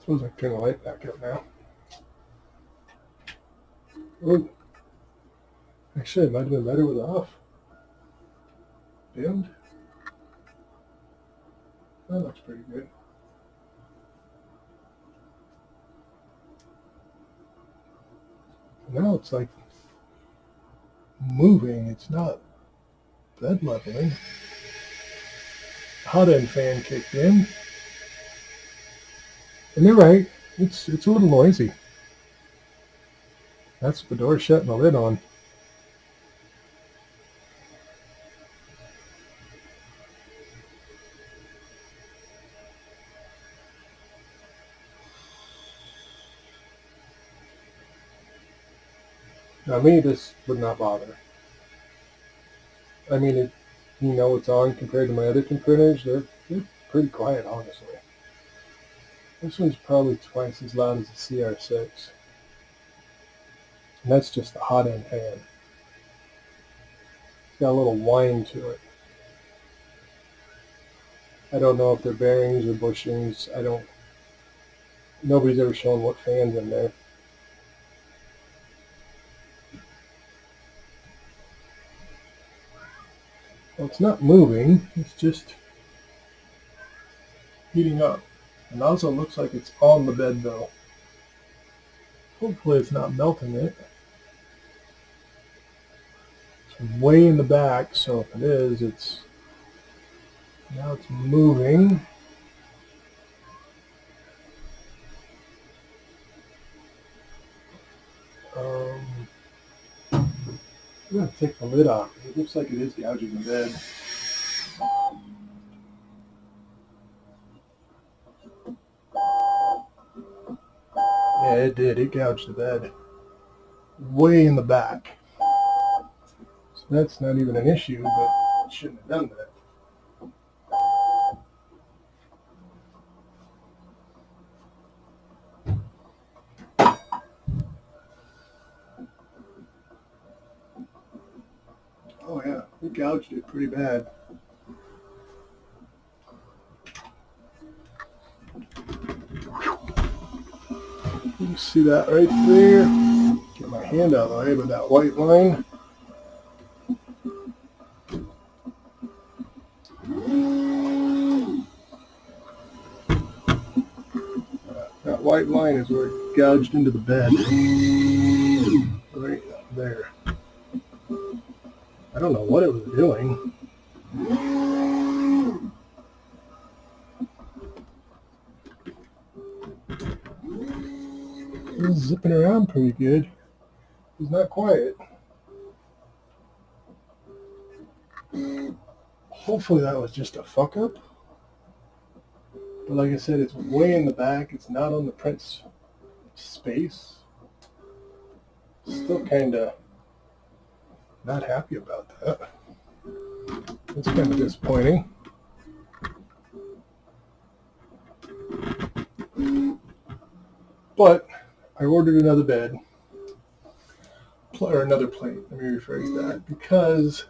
Suppose I can turn the light back up now. Oh, actually, it might have been better with it off. Dimmed. That looks pretty good. Now it's like moving. It's not bed leveling. Hot end fan kicked in. And you're right, it's a little noisy. That's the door shut and the lid on. Now me, this would not bother. I mean, it's on compared to my other compressors. They're pretty quiet, honestly. This one's probably twice as loud as the CR6. And that's just the hot end fan. It's got a little whine to it. I don't know if they're bearings or bushings. Nobody's ever shown what fan's in there. Well, it's not moving, it's just heating up. And also looks like it's on the bed though. Hopefully it's not melting it. It's way in the back, so if it is, now it's moving. I'm going to take the lid off. It looks like it is gouging the bed. Yeah, it did. It gouged the bed. Way in the back. So that's not even an issue, but it shouldn't have done that. Oh yeah, it gouged it pretty bad. You can see that right there. Get my hand out of the way with that white line. That white line is where it gouged into the bed. Right there. I don't know what it was doing. It was zipping around pretty good. It's not quiet. Hopefully that was just a fuck up. But like I said, it's way in the back. It's not on the print space. Still kind of not happy about that. It's kind of disappointing. But I ordered another bed. or another plate. Let me rephrase that, because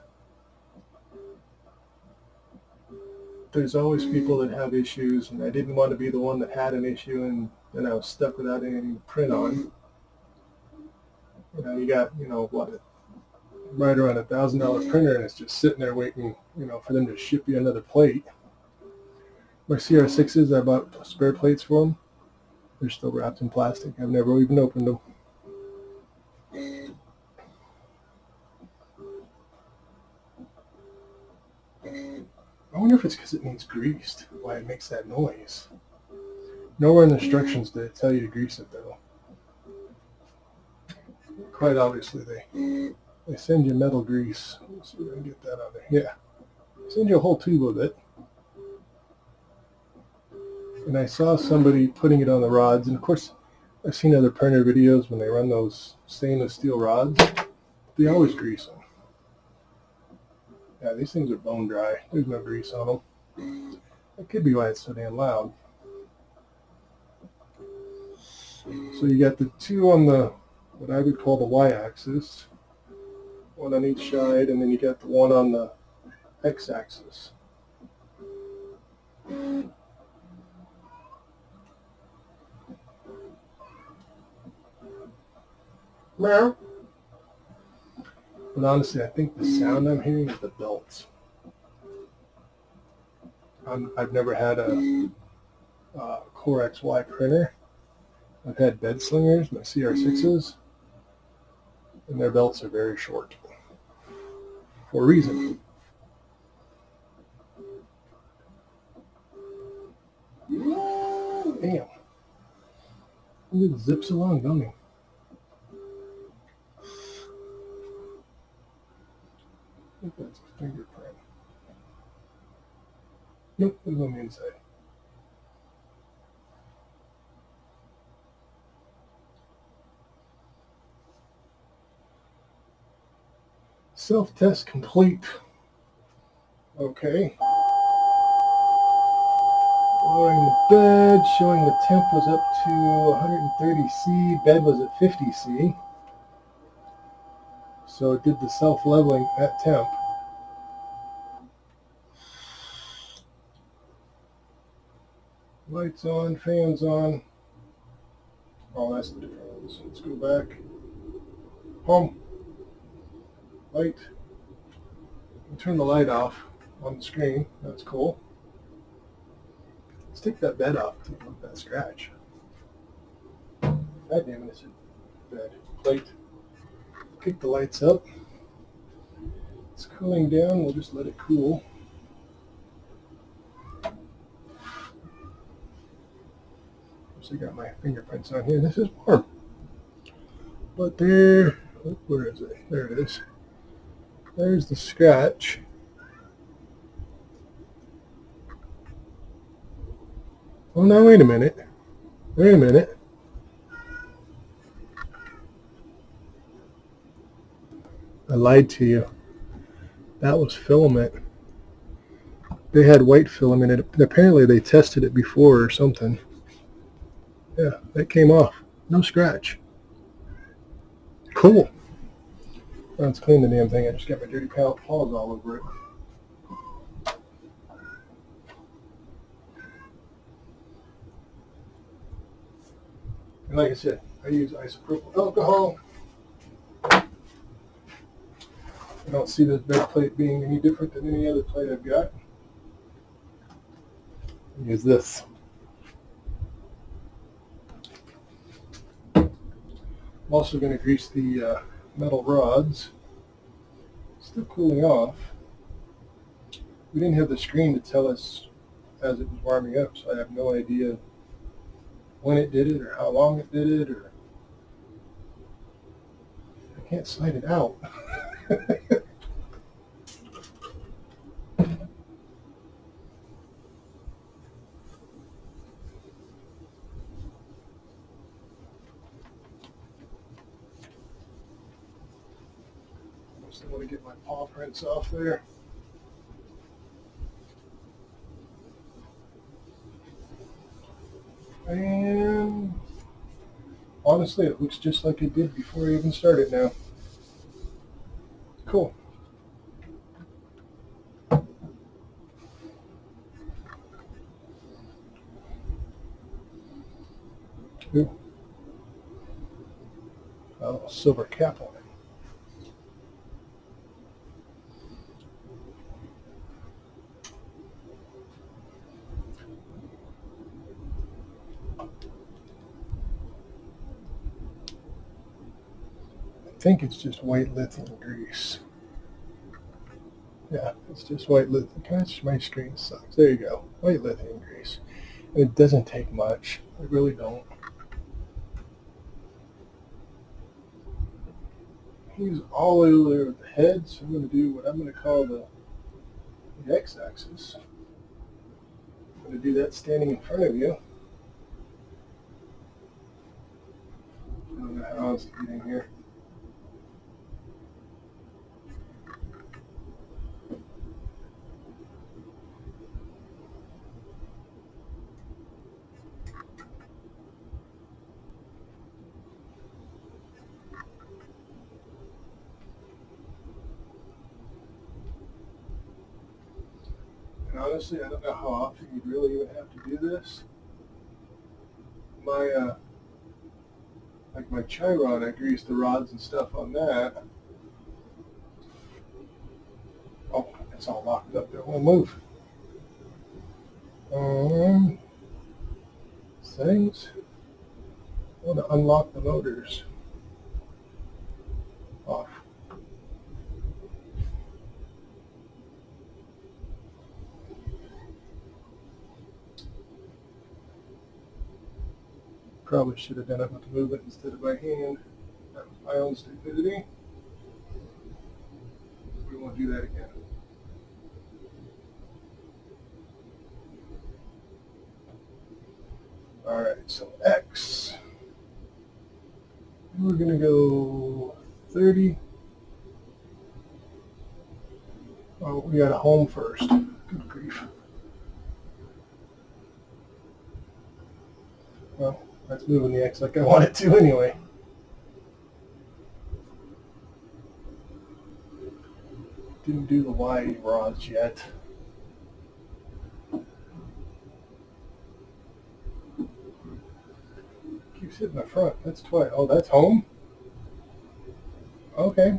there's always people that have issues, and I didn't want to be the one that had an issue and then I was stuck without anything to print on. You know, you got, what, right around $1,000 printer, and it's just sitting there waiting, for them to ship you another plate. My CR6s, I bought spare plates for them. They're still wrapped in plastic. I've never even opened them. I wonder if it's because it needs greased, why it makes that noise. Nowhere in the instructions did it tell you to grease it, though. Quite obviously, they send you metal grease. Let's see if I can get that on there. Yeah. They send you a whole tube of it. And I saw somebody putting it on the rods, and of course, I've seen other printer videos when they run those stainless steel rods. They always grease them. Yeah, these things are bone dry. There's no grease on them. That could be why it's so damn loud. So you got the two on the, what I would call the y-axis, one on each side, and then you got the one on the x-axis. Meow. But honestly, I think the sound I'm hearing is the belts. I've never had a Core XY printer. I've had bed slingers, my CR6s, and their belts are very short for a reason. Damn. It zips along, don't it? I think that's a fingerprint. Nope, it's on the inside. Self-test complete. Okay. Lowering the bed, showing the temp was up to 130 C, bed was at 50 C. So it did the self-leveling at temp. Lights on, fans on. Oh, that's the difference. Let's go back. Home. Light. Turn the light off on the screen. That's cool. Let's take that bed off. Take a look at that scratch. God damn it, it's a bed. Plate. Kick the lights up. It's cooling down. We'll just let it cool. So I got my fingerprints on here. This is warm. But there, where is it? There it is. There's the scratch. Oh, now wait a minute. Wait a minute. I lied to you. That was filament. They had white filament in it. Apparently they tested it before or something. Yeah, that came off. No scratch. Cool. Let's clean the damn thing. I just got my dirty paws all over it. And like I said, I use isopropyl alcohol. I don't see this bed plate being any different than any other plate I've got. Use this. I'm also going to grease the metal rods. Still cooling off. We didn't have the screen to tell us as it was warming up, so I have no idea when it did it or how long it did it, or I can't slide it out. I still want to get my paw prints off there. And honestly, it looks just like it did before I even started now. cool. Ooh. A little silver cap on it. I think it's just white lithium grease. Yeah, it's just white lithium. Gosh, my screen sucks. There you go. White lithium grease. And it doesn't take much. I really don't. He's all over the head, so I'm going to do what I'm going to call the x-axis. I'm going to do that standing in front of you. I don't know how else to get in here. And honestly, I don't know how often you'd really even have to do this. Like my Chiron, I grease the rods and stuff on that. Oh, it's all locked up there. It won't move. Settings. I want to unlock the motors. Off. Probably should have done it with the movement instead of by hand. That was my own stupidity. We won't do that again. Alright, so X. We're going to go 30. Oh, we got a home first. Good grief. Well, that's moving the X like I want it to anyway. Didn't do the Y rods yet. Keeps hitting the front. That's twice. Oh, that's home? Okay.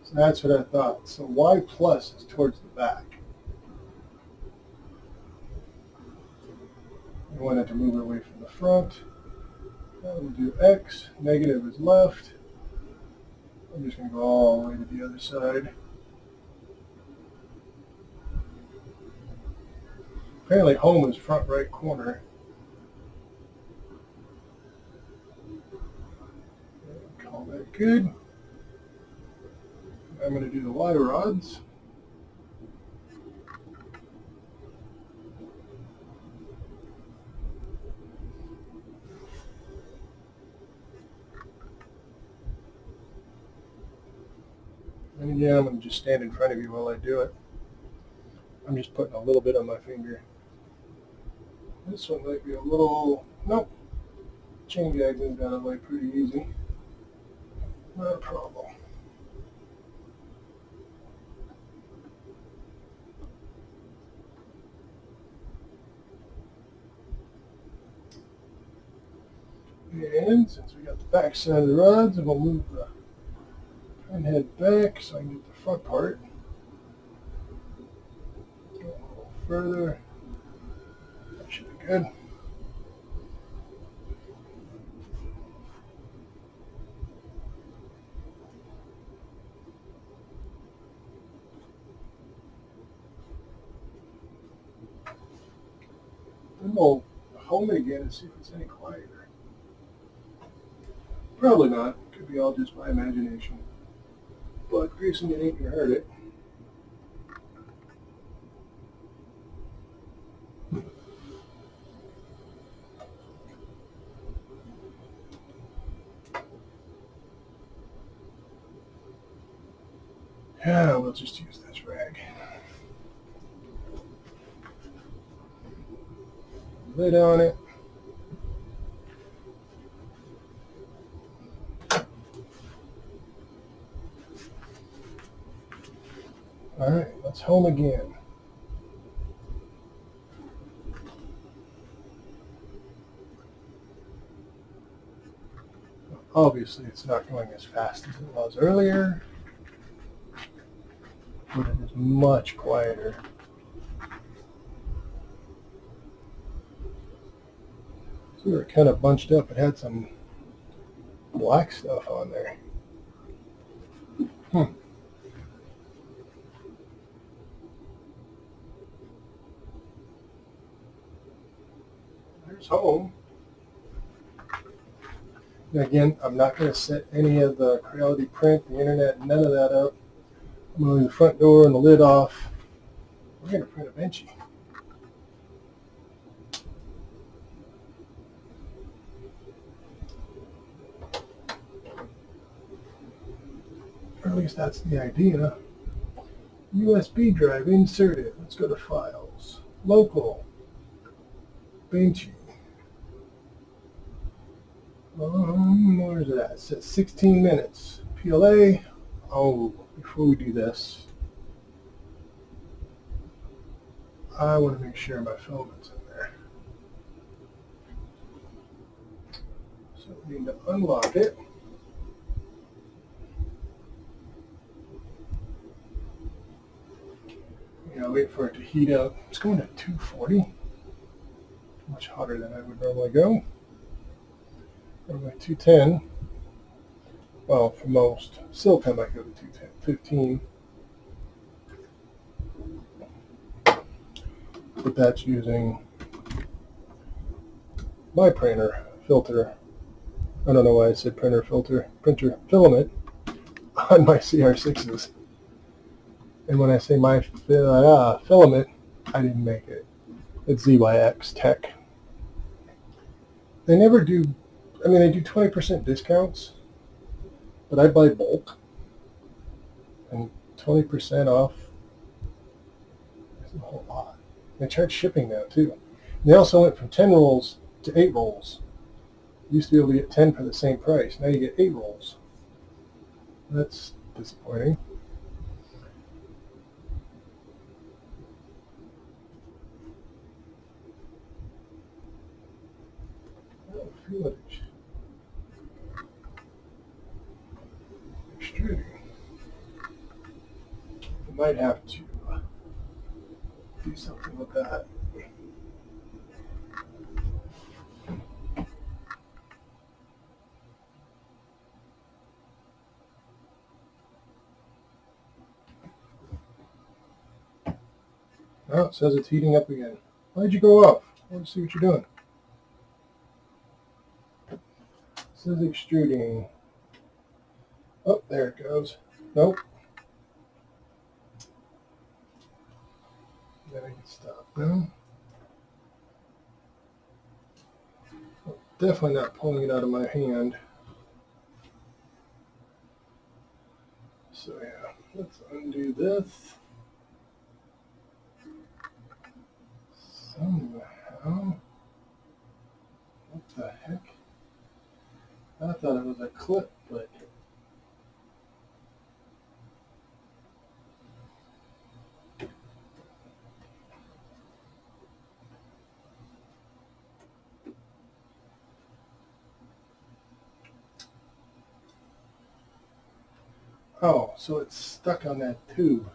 So that's what I thought. So Y plus is towards the back. We wanted to move it away from the front. Now we'll do X. Negative is left. I'm just going to go all the way to the other side. Apparently home is front right corner. Call that good. I'm going to do the Y rods. And again, I'm going to just stand in front of you while I do it. I'm just putting a little bit on my finger. This one might be a little, nope. Chain gag moved out of the way pretty easy. Not a problem. And since we got the back side of the rods, I'm going to move the pin head back so I can get the front part. Go a little further. That should be good. Then we'll home it again and see if it's any quieter. Probably not. Could be all just my imagination. But greasing it ain't gonna hurt it. Yeah, we'll just use this rag. lid on it. All right, let's home again. Obviously, it's not going as fast as it was earlier, but it is much quieter. So we were kind of bunched up. It had some black stuff on there. There's home. And again, I'm not going to set any of the Creality print, the internet, none of that up. I'm going to leave the front door and the lid off. We're going to print a Benchy. Or at least that's the idea. USB drive inserted. Let's go to Files. Local. Benchy. Where is it at? It says 16 minutes. PLA. Oh, before we do this, I want to make sure my filament's in there. So we need to unlock it. Wait for it to heat up. It's going to 240. Much hotter than I would normally go. Normally 210. Well, for most. Silicone might go to 210, 15. But that's using my printer filter. I don't know why I said printer filter. Printer filament on my CR6s. And when I say my filament, I didn't make it. It's ZYX Tech. They never do, I mean, they do 20% discounts, but I buy bulk. And 20% off isn't a whole lot. They charge shipping now, too. And they also went from 10 rolls to 8 rolls. You used to be able to get 10 for the same price. Now you get 8 rolls. That's disappointing. Footage. Extruding. I might have to do something with that. Oh, it says it's heating up again. Why'd you go off? I want to see what you're doing. It says extruding. Oh, there it goes. Nope. Then I can stop now. Oh, definitely not pulling it out of my hand. So yeah, let's undo this. Somehow. What the heck? I thought it was a clip, but oh, so it's stuck on that tube.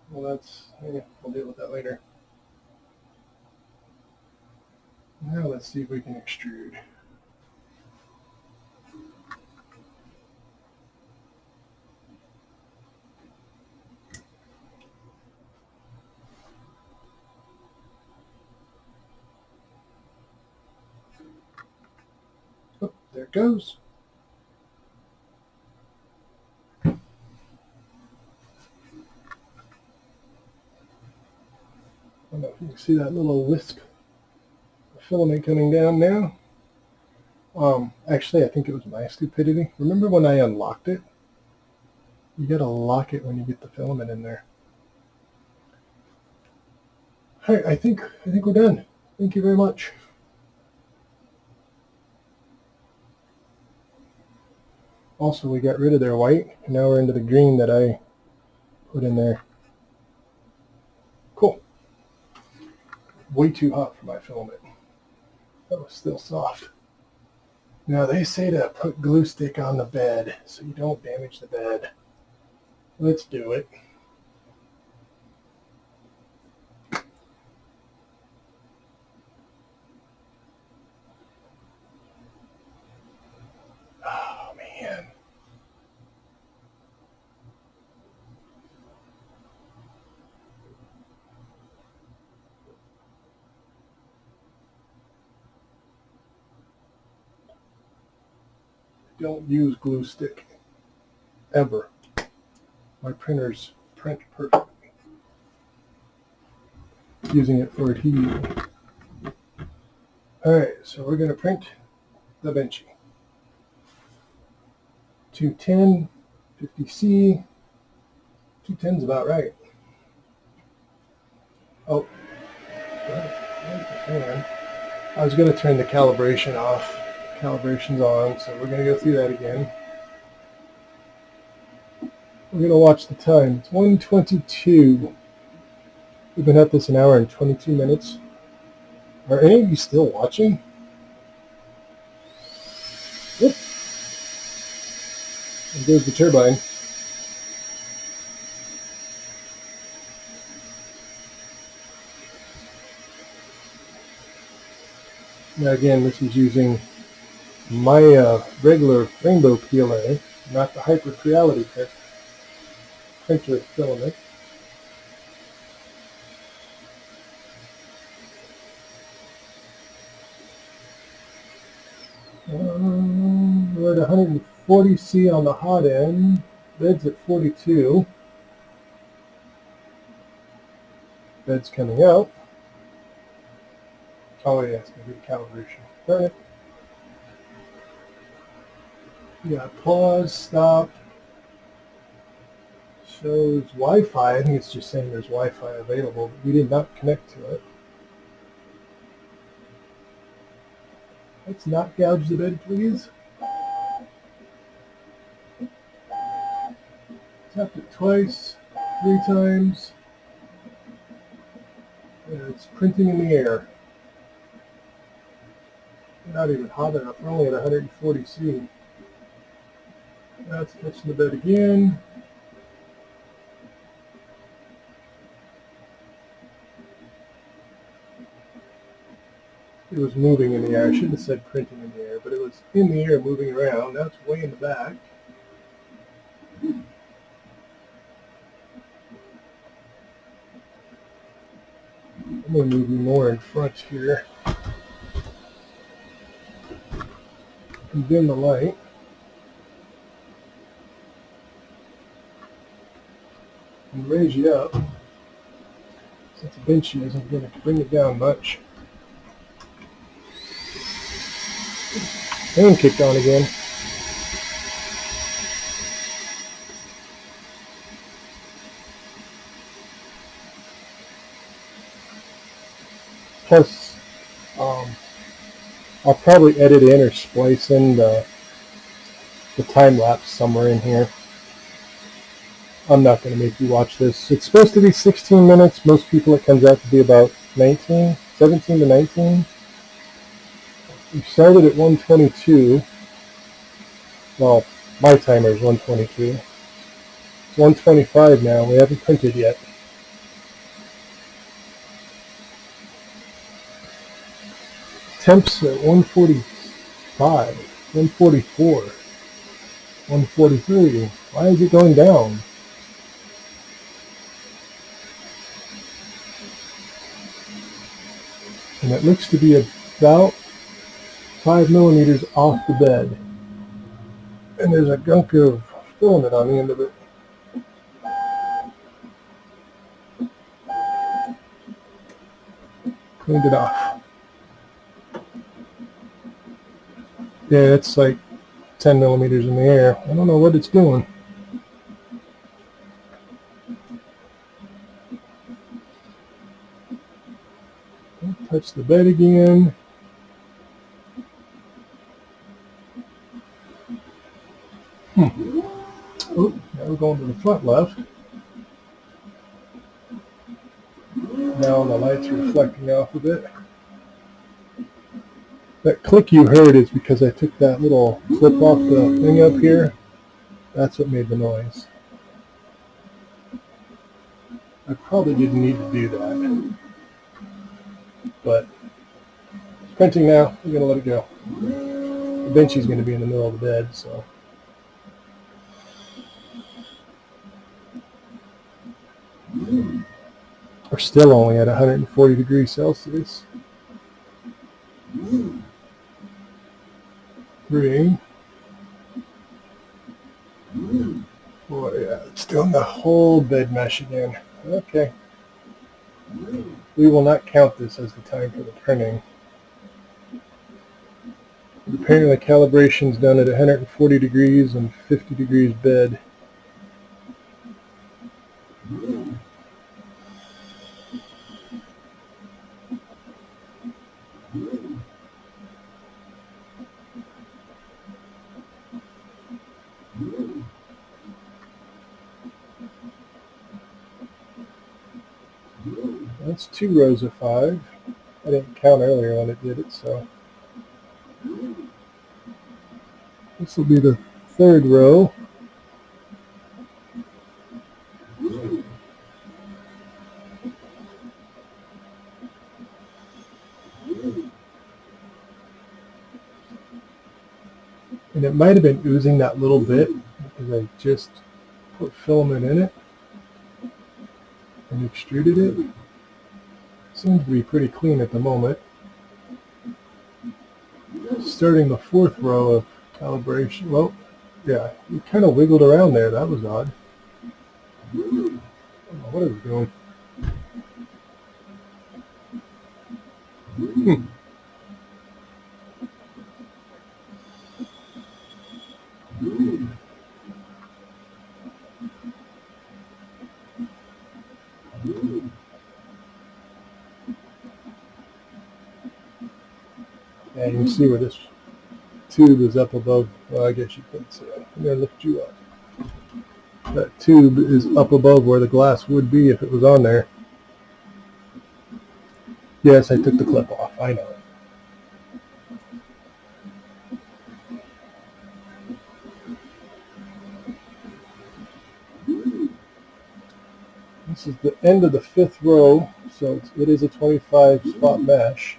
Well, that's, yeah, we'll deal with that later. Now let's see if we can extrude. Oh, there it goes. I don't know if you can see that little wisp of filament coming down now. Actually, I think it was my stupidity. Remember when I unlocked it? You gotta lock it when you get the filament in there. All right, I think we're done. Thank you very much. Also, we got rid of their white, and now we're into the green that I put in there. Cool. Way too hot for my filament. That was still soft. Now they say to put glue stick on the bed so you don't damage the bed. Let's do it. Oh man. Don't use glue stick. Ever. My printers print perfectly. Using it for adhesion. Alright, so we're going to print the Benchy. 210, 50C. 210 is about right. Oh, man. I was going to turn the calibration off. Calibration's on, so we're going to go through that again. We're going to watch the time. It's 1:22. We've been at this an hour and 22 minutes. Are any of you still watching? Yep. There goes the turbine. Now again, this is using my regular rainbow PLA, not the Hyper Creality printer filament. We're at 140C on the hot end. Bed's at 42. Bed's coming out. Oh yeah, it's going to be calibration. Turn it. Yeah, pause, stop. Shows Wi-Fi. I think it's just saying there's Wi-Fi available, but we did not connect to it. Let's not gouge the bed, please. Tapped it twice, 3 times. And it's printing in the air. Not even hot enough. We're only at 140C. Now it's touching the bed again. It was moving in the air. I shouldn't have said printing in the air, but it was in the air moving around. Now it's way in the back. I'm going to move you more in front here. And dim the light. And raise you up. Since the Benchy isn't going to bring it down much. And kicked on again. Plus, I'll probably edit in or splice in the time lapse somewhere in here. I'm not going to make you watch this. It's supposed to be 16 minutes. Most people it comes out to be about 17 to 19. We started at 122. Well, my timer is 122. It's 125 now. We haven't printed yet. Temps at 145, 144, 143. Why is it going down? And it looks to be about 5 millimeters off the bed. And there's a gunk of filament on the end of it. Cleaned it off. Yeah, it's like 10 millimeters in the air. I don't know what it's doing. Touch the bed again. Oh, now we're going to the front left. Now the light's reflecting off a bit. That click you heard is because I took that little clip off the thing up here. That's what made the noise. I probably didn't need to do that. But it's printing now. We're going to let it go. The Benchy's going to be in the middle of the bed, so. We're still only at 140 degrees Celsius. 3, 4, yeah, it's doing the whole bed mesh again. Okay. We will not count this as the time for the printing. Apparently the calibration's done at 140 degrees and 50 degrees bed. That's 2 rows of 5. I didn't count earlier when it did it, so. This will be the 3rd row. And it might have been oozing that little bit because I just put filament in it and extruded it. Seems to be pretty clean at the moment. Starting the 4th row of calibration. Well, yeah, you kind of wiggled around there. That was odd. I don't know what it was doing. And you can see where this tube is up above. Well, I guess you couldn't see it. I'm going to lift you up. That tube is up above where the glass would be if it was on there. Yes, I took the clip off. I know. This is the end of the 5th row, so it is a 25 spot mesh.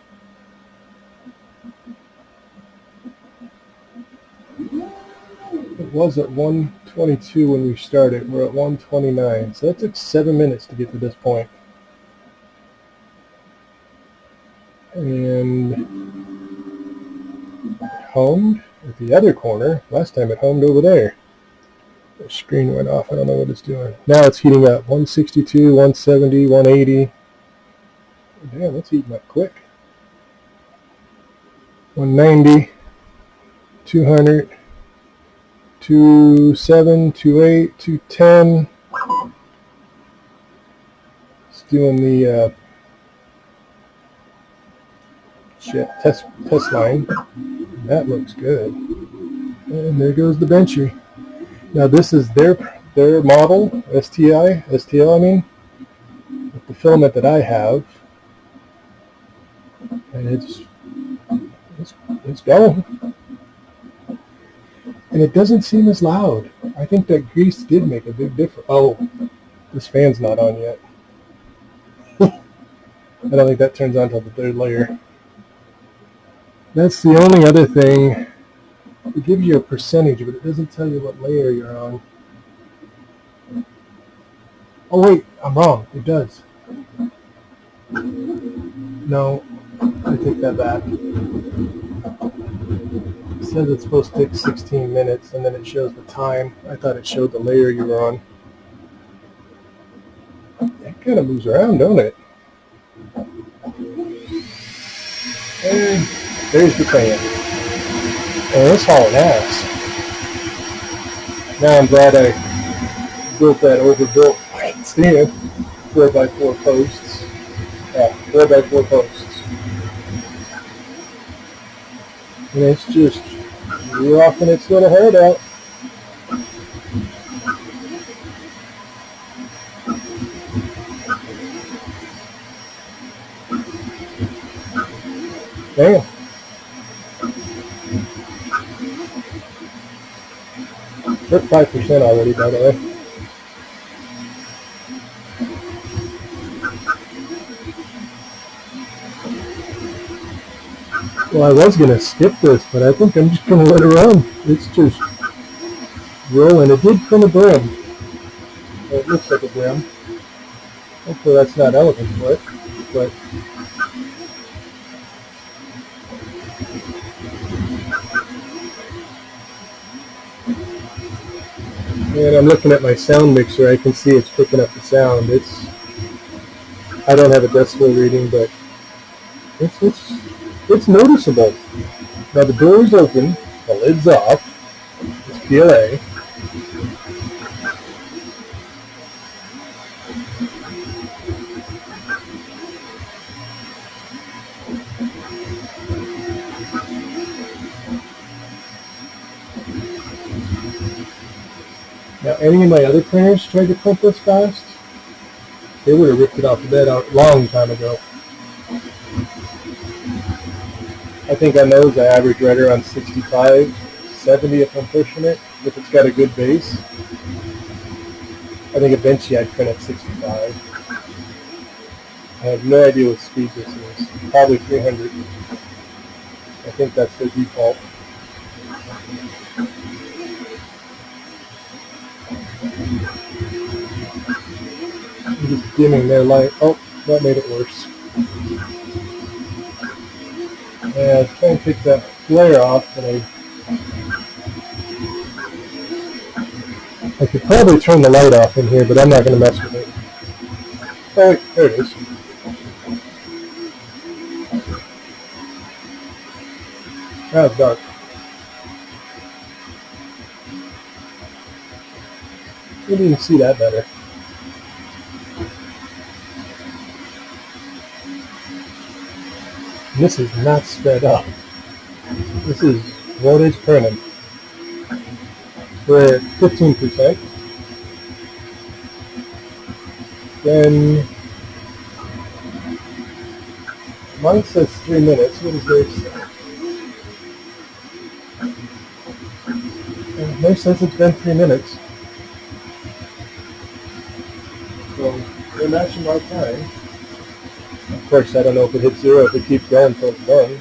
It was at 122 when we started. We're at 129, so that took 7 minutes to get to this point. And it homed at the other corner. Last time it homed over there. The screen went off. I don't know what it's doing. Now it's heating up. 162, 170, 180. Damn, it's heating up quick. 190, 200, 27, 28, 210. It's doing the test line. That looks good. And there goes the Benchy. Now this is their model, STL I mean, with the filament that I have. And it's going. And it doesn't seem as loud. I think that grease did make a big difference. Oh, this fan's not on yet. I don't think that turns on until the 3rd layer. That's the only other thing. It gives you a percentage, but it doesn't tell you what layer you're on. Oh wait, I'm wrong. It does. No, I take that back. It says it's supposed to take 16 minutes, and then it shows the time. I thought it showed the layer you were on. It kind of moves around, don't it? And there's the fan. And it's hauling ass. Now I'm glad I built that overbuilt stand, 4x4 posts. Yeah, 4x4 posts. And it's just roughing its little head out. Damn. We're 5% already, by the way. Well, I was going to skip this, but I think I'm just going to let it run. It's just rolling. It did print a brim. Well, it looks like a brim. Hopefully that's not elephant foot, but and I'm looking at my sound mixer. I can see it's picking up the sound. I don't have a decibel reading, but it's noticeable. Now the door is open, the lid's off. It's PLA. Now, any of my other printers tried to print this fast, they would have ripped it off the bed a long time ago. I think on those I average right around 65, 70 if I'm pushing it, if it's got a good base. I think a Benchy I'd print at 65. I have no idea what speed this is. Probably 300. I think that's the default. I'm just dimming their light. Oh, that made it worse. Yeah, I was trying to take that flare off, and I could probably turn the light off in here, but I'm not going to mess with it. Oh, wait, there it is. Now it's dark. You can even see that better. And this is not sped up. This is what is printing. We're at 15%. Then mine says 3 minutes. What does theirs say? And theirs says it's been 3 minutes. So they're matching my time. Of course, I don't know if it hits 0 if it keeps going until it's done.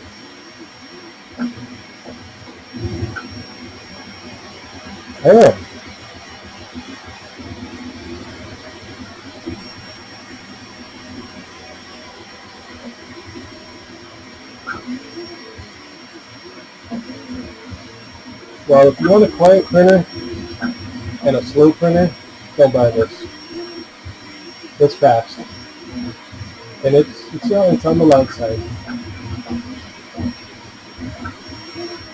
Oh. Well, if you want a quiet printer and a slow printer, don't buy this. It's fast. And it's on the loud side.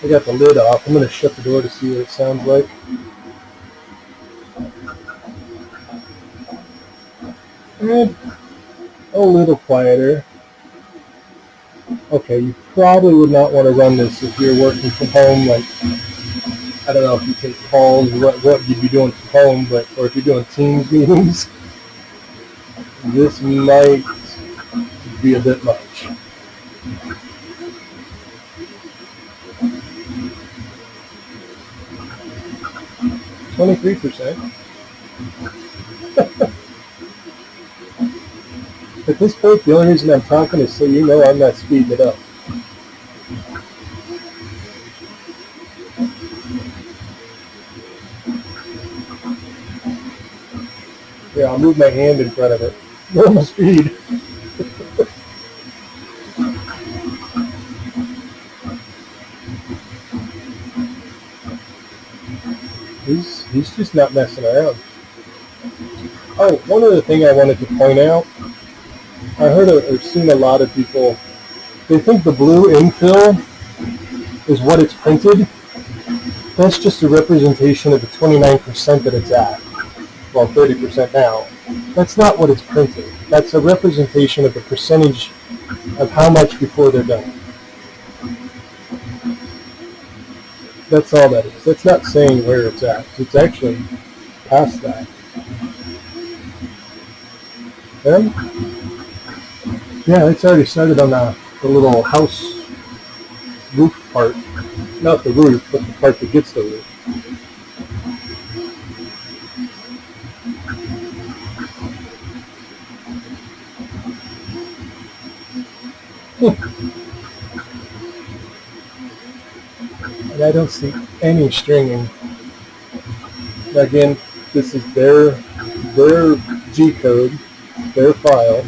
I got the lid off. I'm going to shut the door to see what it sounds like. And a little quieter. Okay, you probably would not want to run this if you're working from home. Like, I don't know if you take calls, what you'd be doing from home, or if you're doing Teams meetings. This might be a bit much. %. At this point, the only reason I'm talking is so you know I'm not speeding it up. Yeah, I'll move my hand in front of it. Normal speed. He's just not messing around. Oh, one other thing I wanted to point out. I heard or seen a lot of people, they think the blue infill is what it's printed. That's just a representation of the 29% that it's at. Well, 30% now. That's not what it's printed. That's a representation of the percentage of how much before they're done. That's all that is. That's not saying where it's at. It's actually past that. And yeah, it's already started on the little house roof part. Not the roof, but the part that gets the roof. And I don't see any stringing. Again, this is their G code, their file.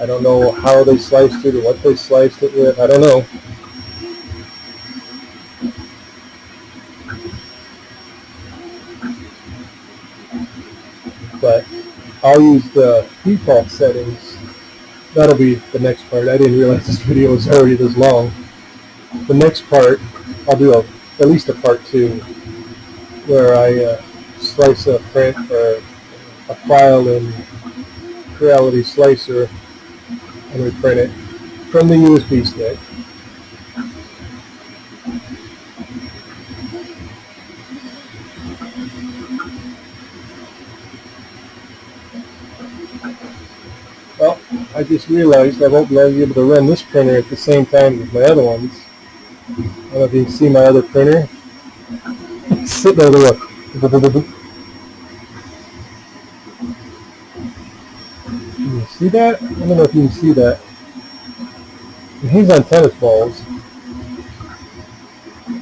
I don't know how they sliced it or what they sliced it with. I don't know. But I'll use the default settings. That'll be the next part. I didn't realize this video was already this long. The next part, I'll do at least a part 2, where I slice a print or a file in Creality Slicer and reprint it from the USB stick. Well, I just realized I won't be able to run this printer at the same time as my other ones. I don't know if you can see my other printer. Sitting over there. Can you see that? I don't know if you can see that. And he's on tennis balls.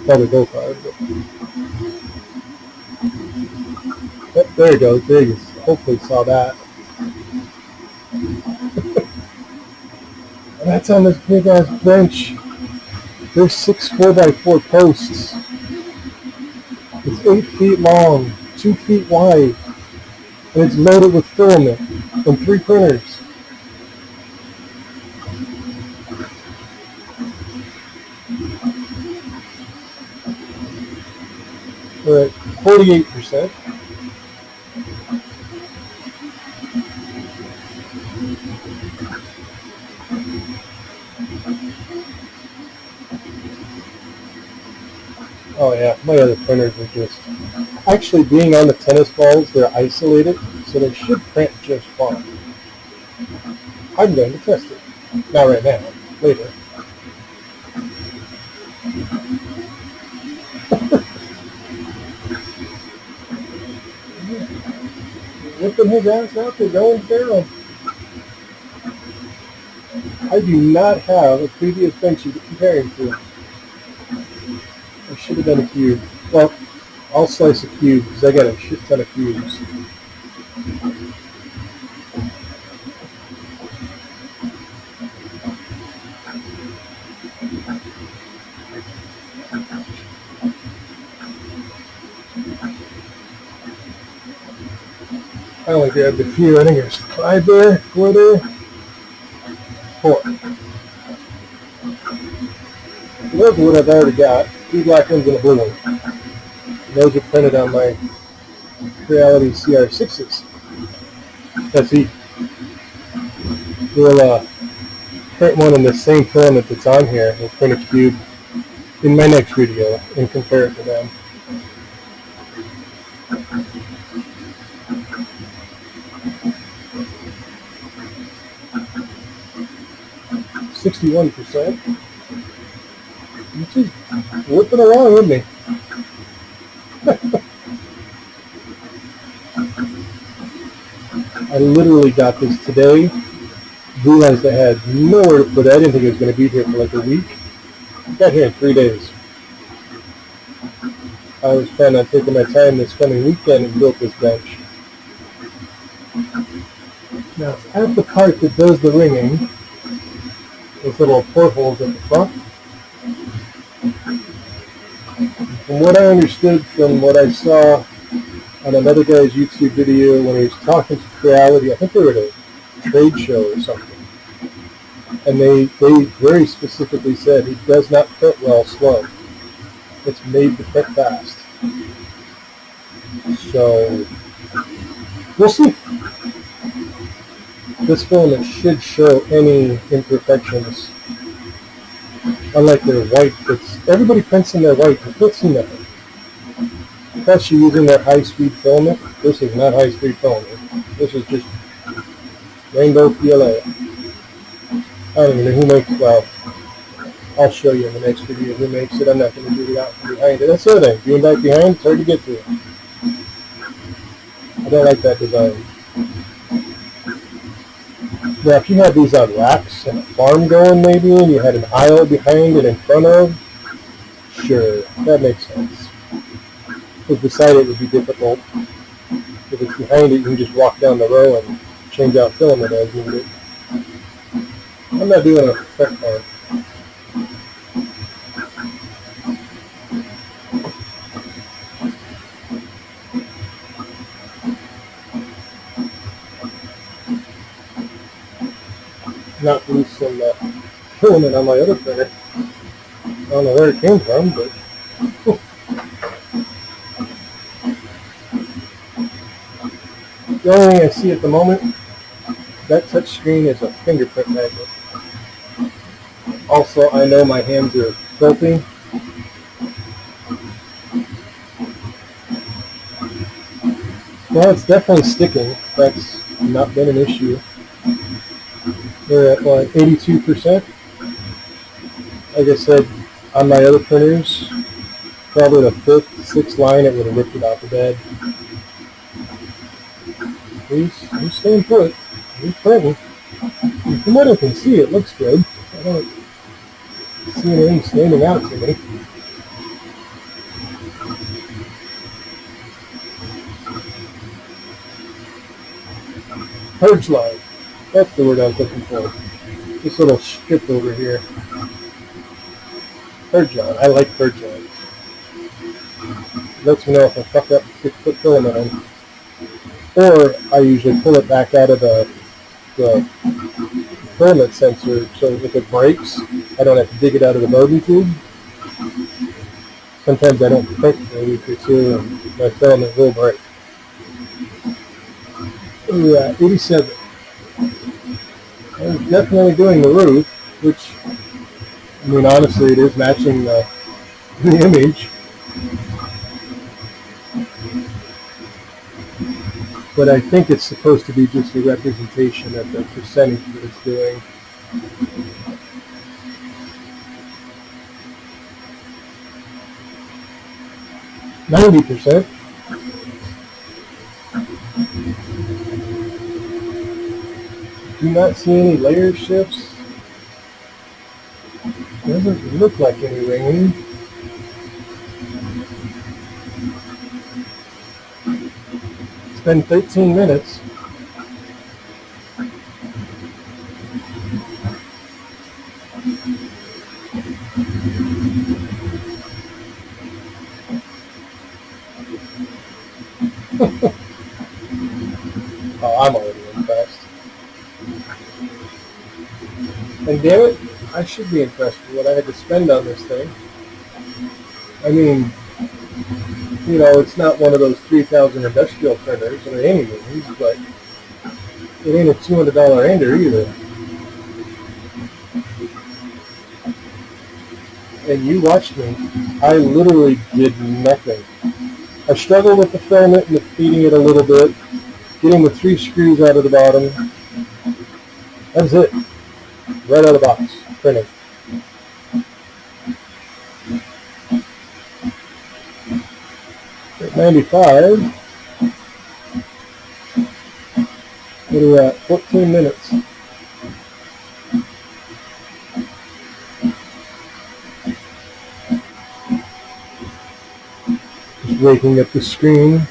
Probably both are. But there you go. There you hopefully saw that. And that's on this big ass bench. There's 6 4x4 posts. It's 8 feet long, 2 feet wide, and it's loaded with filament from 3 printers. We're at 48%. Oh yeah, my other printers are just... Actually, being on the tennis balls, they're isolated, so they should print just fine. I'm going to test it. Not right now, later. Whipping his ass out there, going feral. I do not have a previous Benchy to compare him to. I should have done a cube. Well, I'll slice a cube because I got a shit ton of cubes. I only grabbed a few. I think there's 5 there, 4 there, 4. Those are what I've already got. 2 black ones and a blue one. And those are printed on my Creality CR6s. SE. We'll print one in the same filament that's on here. We'll print a cube in my next video and compare it to them. %, which is whipping around with me. I literally got this today, realized I had nowhere to put it. I didn't think it was going to be here for like a week. I got here in 3 days. I was planning on taking my time this coming weekend and built this bench. Now, at the part that does the ringing, those little portholes at the front. From what I understood from what I saw on another guy's YouTube video when he was talking to Creality, I think they were at a trade show or something, and they very specifically said he does not print well slow. It's made to print fast. So, we'll see. This filament should show any imperfections Unlike their white, everybody prints in their white. I can't see nothing. Plus you're using that high-speed filament. This is not high-speed filament. This is just rainbow PLA. I don't even know who makes, well, I'll show you in the next video who makes it. I'm not going to do it out from behind it. That's the other thing. Being back behind, it's hard to get to it. I don't like that design. Now, if you had these on racks and a farm going maybe, and you had an aisle behind and in front of, sure, that makes sense. Because beside it would be difficult. If it's behind it, you can just walk down the row and change out filament as needed. I'm not doing a perfect farm. Not lose some filament on my other printer. I don't know where it came from, but the only thing I see at the moment, that touch screen is a fingerprint magnet. Also, I know my hands are filthy. Well, it's definitely sticking. That's not been an issue. We're at like 82%. Like I said, on my other printers, probably the 5th, 6th line, it would have ripped it off the bed. I'm staying put. I'm printing. From what I can see, it looks good. I don't see anything standing out to me. Purge line. That's the word I was looking for. This little strip over here. Purge line. I like purge lines. Lets me know if I fuck up and put filament in. Or I usually pull it back out of the filament sensor, so if it breaks, I don't have to dig it out of the molding tube. Sometimes I don't print for a week or two, and my filament will break. Ooh, 87. I'm definitely doing the roof, which, I mean, honestly, it is matching the image. But I think it's supposed to be just a representation of the percentage that it's doing. %. Do not see any layer shifts. Doesn't look like any ringing. It's been 13 minutes. Oh, I'm already impressed. And damn it, I should be impressed with what I had to spend on this thing. I mean, you know, it's not one of those 3,000 industrial printers or any means, but it ain't a $200 ender either. And you watched me. I literally did nothing. I struggled with the filament and feeding it a little bit, getting the 3 screws out of the bottom. That's it. Right out of the box. Printing. At 95. What are we at? 14 minutes. Just waking up the screen.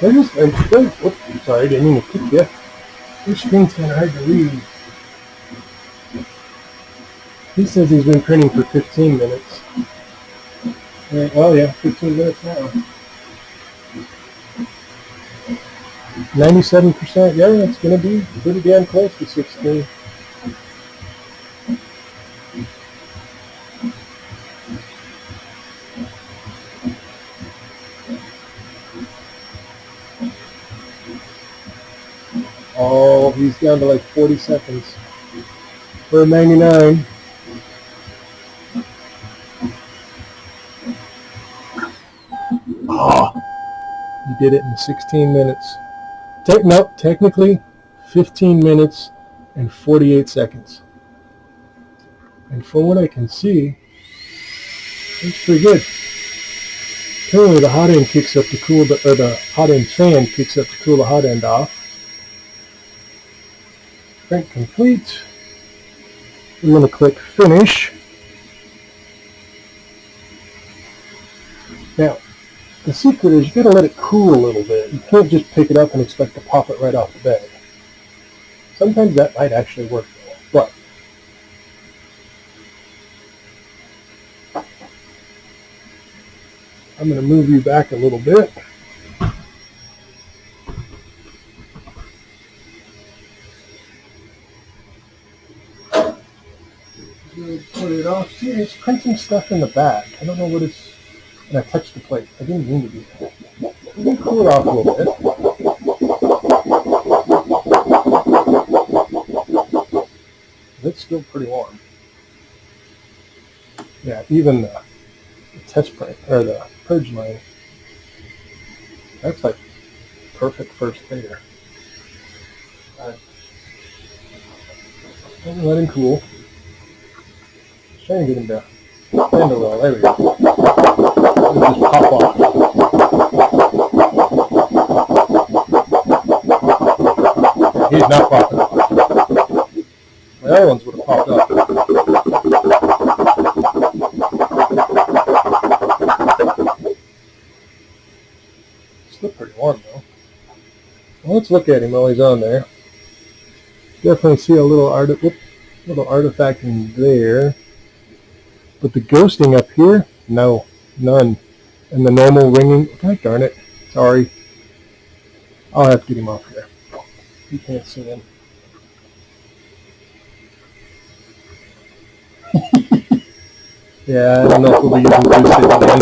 Oops, sorry, I didn't mean to kick you. This screen's kind of hard to read. He says he's been printing for 15 minutes. Oh yeah, 15 minutes now. 97%, yeah, it's going to be pretty damn close to 16. Oh, he's down to like 40 seconds. For 99. did it in 16 minutes. No, technically 15 minutes and 48 seconds. And from what I can see, it's pretty good. Currently the hot end kicks up to cool the hot end fan kicks up to cool the hot end off. Print complete. I'm going to click finish. Now, the secret is you got to let it cool a little bit. You can't just pick it up and expect to pop it right off the bed. Sometimes that might actually work though, but I'm going to move you back a little bit. Put it off. See, it's printing stuff in the back. I don't know what it's. And I touched the plate. I didn't mean to do that. I'm going to cool it off a little bit. It's still pretty warm. Yeah, even the test print, or the purge line, that's like perfect first layer. Let him cool. Trying to get him down. Well, there we go. It'll just pop off. Yeah, he's not popping off. My other ones would have popped off. Still pretty warm though. Well, let's look at him while he's on there. Definitely see a little artifact in there. But the ghosting up here, no, none. And the normal ringing, God darn it, sorry. I'll have to get him off here. You can't see him. Yeah, I don't know if we'll be using glue stick again.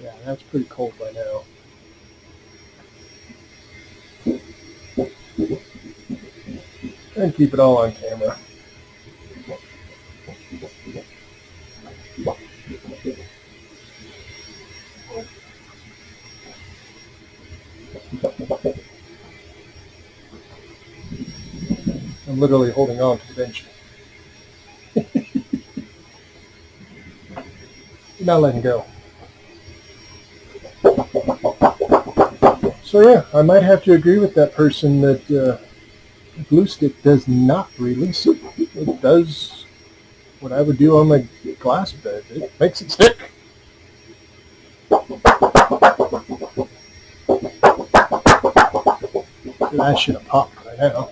Yeah, that's pretty cold by now. And keep it all on camera. I'm literally holding on to the Benchy. Not letting go. So yeah, I might have to agree with that person that the glue stick does not release it. It does what I would do on my glass bed. It makes it stick. That should have popped by now.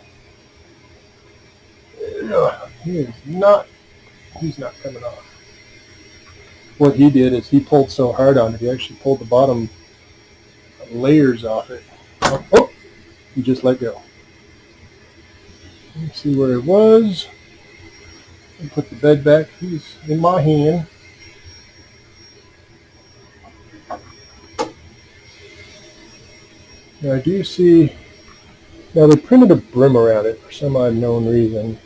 He's not coming off. What he did is he pulled so hard on it, he actually pulled the bottom layers off it. Oh, he just let go. Let's see where it was. And put the bed back. He's in my hand. Now I do see, now they printed a brim around it for some unknown reason.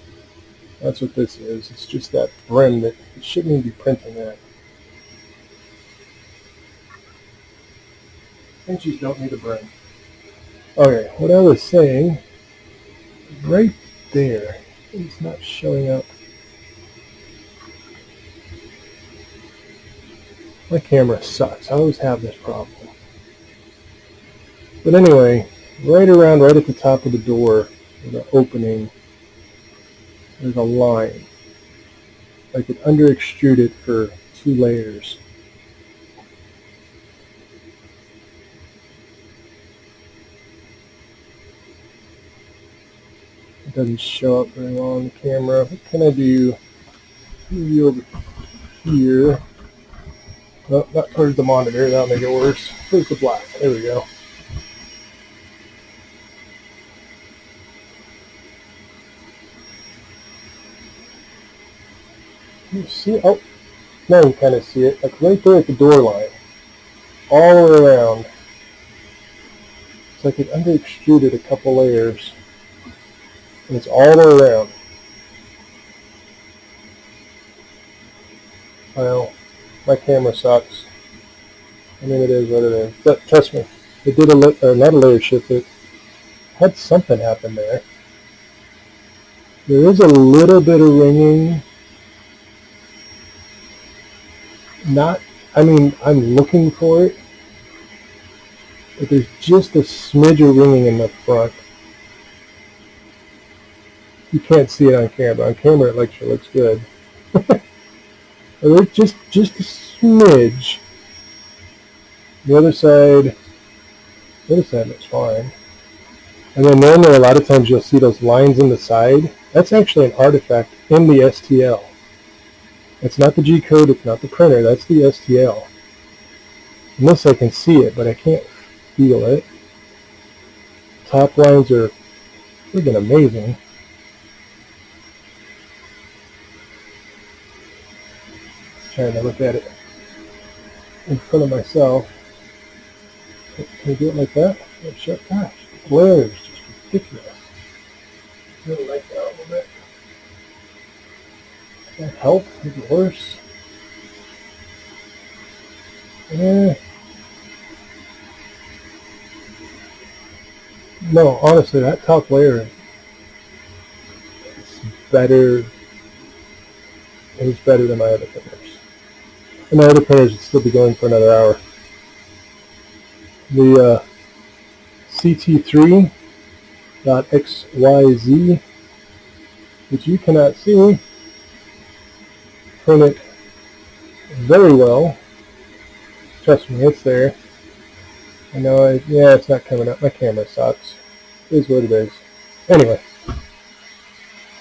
That's what this is. It's just that brim that it shouldn't even be printing that. Benchies don't need a brim. Okay, what I was saying, right there, it's not showing up. My camera sucks. I always have this problem. But anyway, right at the top of the door, the opening, there's a line. Like it under extruded for 2 layers. It doesn't show up very well on the camera. What can I do? Maybe over here. Oh, not towards the monitor. That'll make it worse. Towards the black. There we go. You see? Oh, now you kind of see it. Like right there at the door line. All the way around. It's like it under extruded a couple layers. And it's all the way around. Well, my camera sucks. I mean, it is what it is. But trust me, it did not a layer shift, it had something happen there. There is a little bit of ringing. Not, I mean, I'm looking for it, but there's just a smidge of ringing in the front. You can't see it on camera. On camera, it actually looks good. There's just a smidge. The other side looks fine. And then normally, a lot of times, you'll see those lines in the side. That's actually an artifact in the STL. It's not the G-code. It's not the printer. That's the STL. Unless I can see it, but I can't feel it. Top lines are friggin' amazing. Trying to look at it in front of myself. Can you do it like that? Oh, shit, gosh, the glare is just ridiculous. I really like that a little bit. Does that help? Is it worse? No, honestly, that top layer is better. It's better than my other printers. And my other printers would still be going for another hour. The CT3.XYZ, which you cannot see, printed very well. Trust me, it's there. I know, yeah, it's not coming up. My camera sucks. It is what it is. Anyway,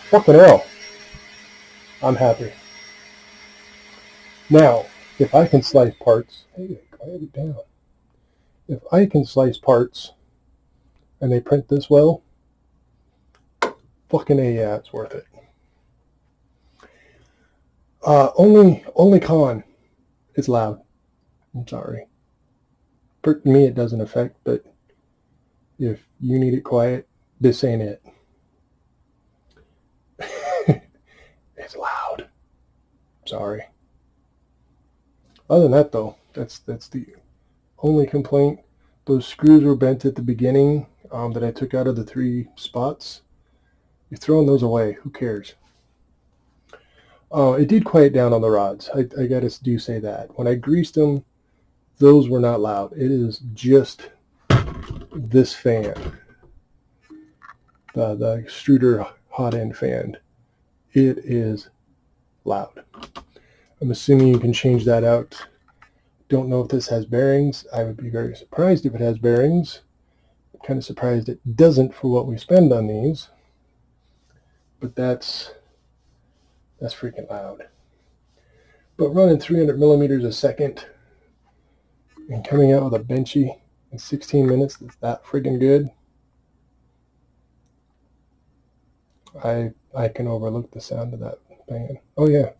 fucking hell. I'm happy. Now, if I can slice parts, hey, quiet it down. If I can slice parts and they print this well, fucking A, yeah, it's worth it. Only con, it's loud. I'm sorry. For me, it doesn't affect, but if you need it quiet, this ain't it. It's loud. Sorry. Other than that, though, that's the only complaint. Those screws were bent at the beginning that I took out of the 3 spots. You're throwing those away. Who cares? It did quiet down on the rods. I gotta do say that. When I greased them, those were not loud. It is just this fan, the extruder hot end fan. It is loud. I'm assuming you can change that out. Don't know if this has bearings. I would be very surprised if it has bearings. I'm kind of surprised it doesn't for what we spend on these. But that's freaking loud. But running 300 millimeters a second and coming out with a Benchy in 16 minutes that's that friggin' good. I can overlook the sound of that fan. Oh yeah.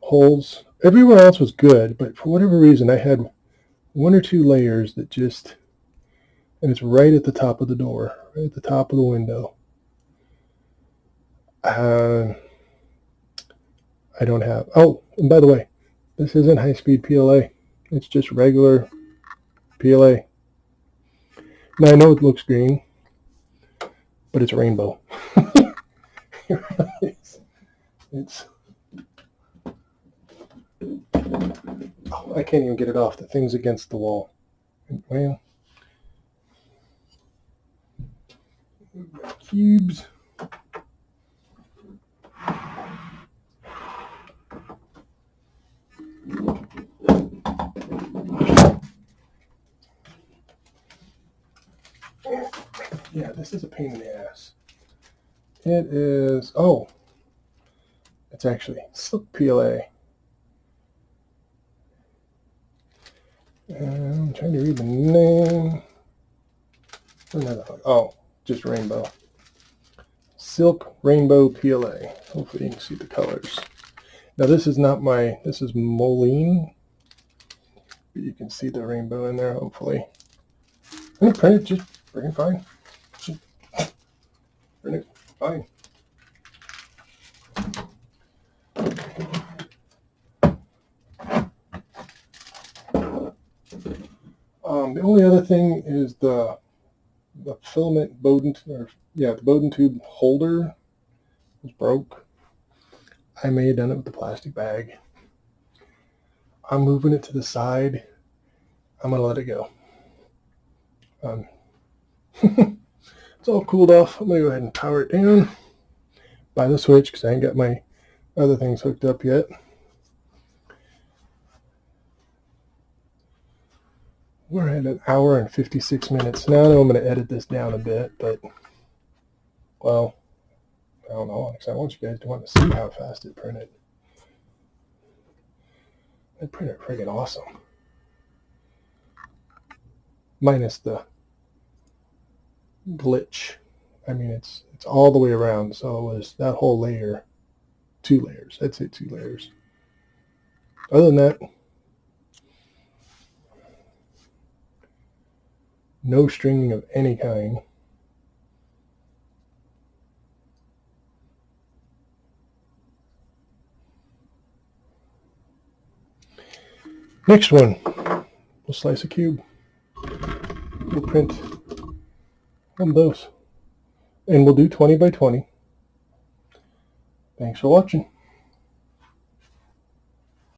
Holes. Everywhere else was good, but for whatever reason I had 1 or 2 layers that just, and it's right at the top of the door, right at the top of the window. I don't have, oh, and by the way, this isn't high-speed PLA. It's just regular PLA. Now I know it looks green, but it's rainbow. it's oh, I can't even get it off. The thing's against the wall. Well, cubes. Yeah, this is a pain in the ass. It is, oh, it's actually silk PLA. I'm trying to read the name. Oh, just rainbow. Silk Rainbow PLA. Hopefully you can see the colors. Now this is not my, this is Moline. But you can see the rainbow in there, hopefully. And it printed just freaking fine. Printed fine. the only other thing is the filament Bowden, the Bowden tube holder was broke. I may have done it with the plastic bag. I'm moving it to the side. I'm gonna let it go. It's all cooled off. I'm gonna go ahead and power it down by the switch because I ain't got my other things hooked up yet. We're at 1 hour and 56 minutes. Now I know I'm going to edit this down a bit, but, well, I don't know, because I want you guys to want to see how fast it printed. That printed friggin' awesome. Minus the glitch. I mean, it's all the way around, so it was that whole layer, 2 layers. I'd say 2 layers. Other than that, no stringing of any kind. Next one, we'll slice a cube. We'll print one of those. And we'll do 20 by 20. Thanks for watching.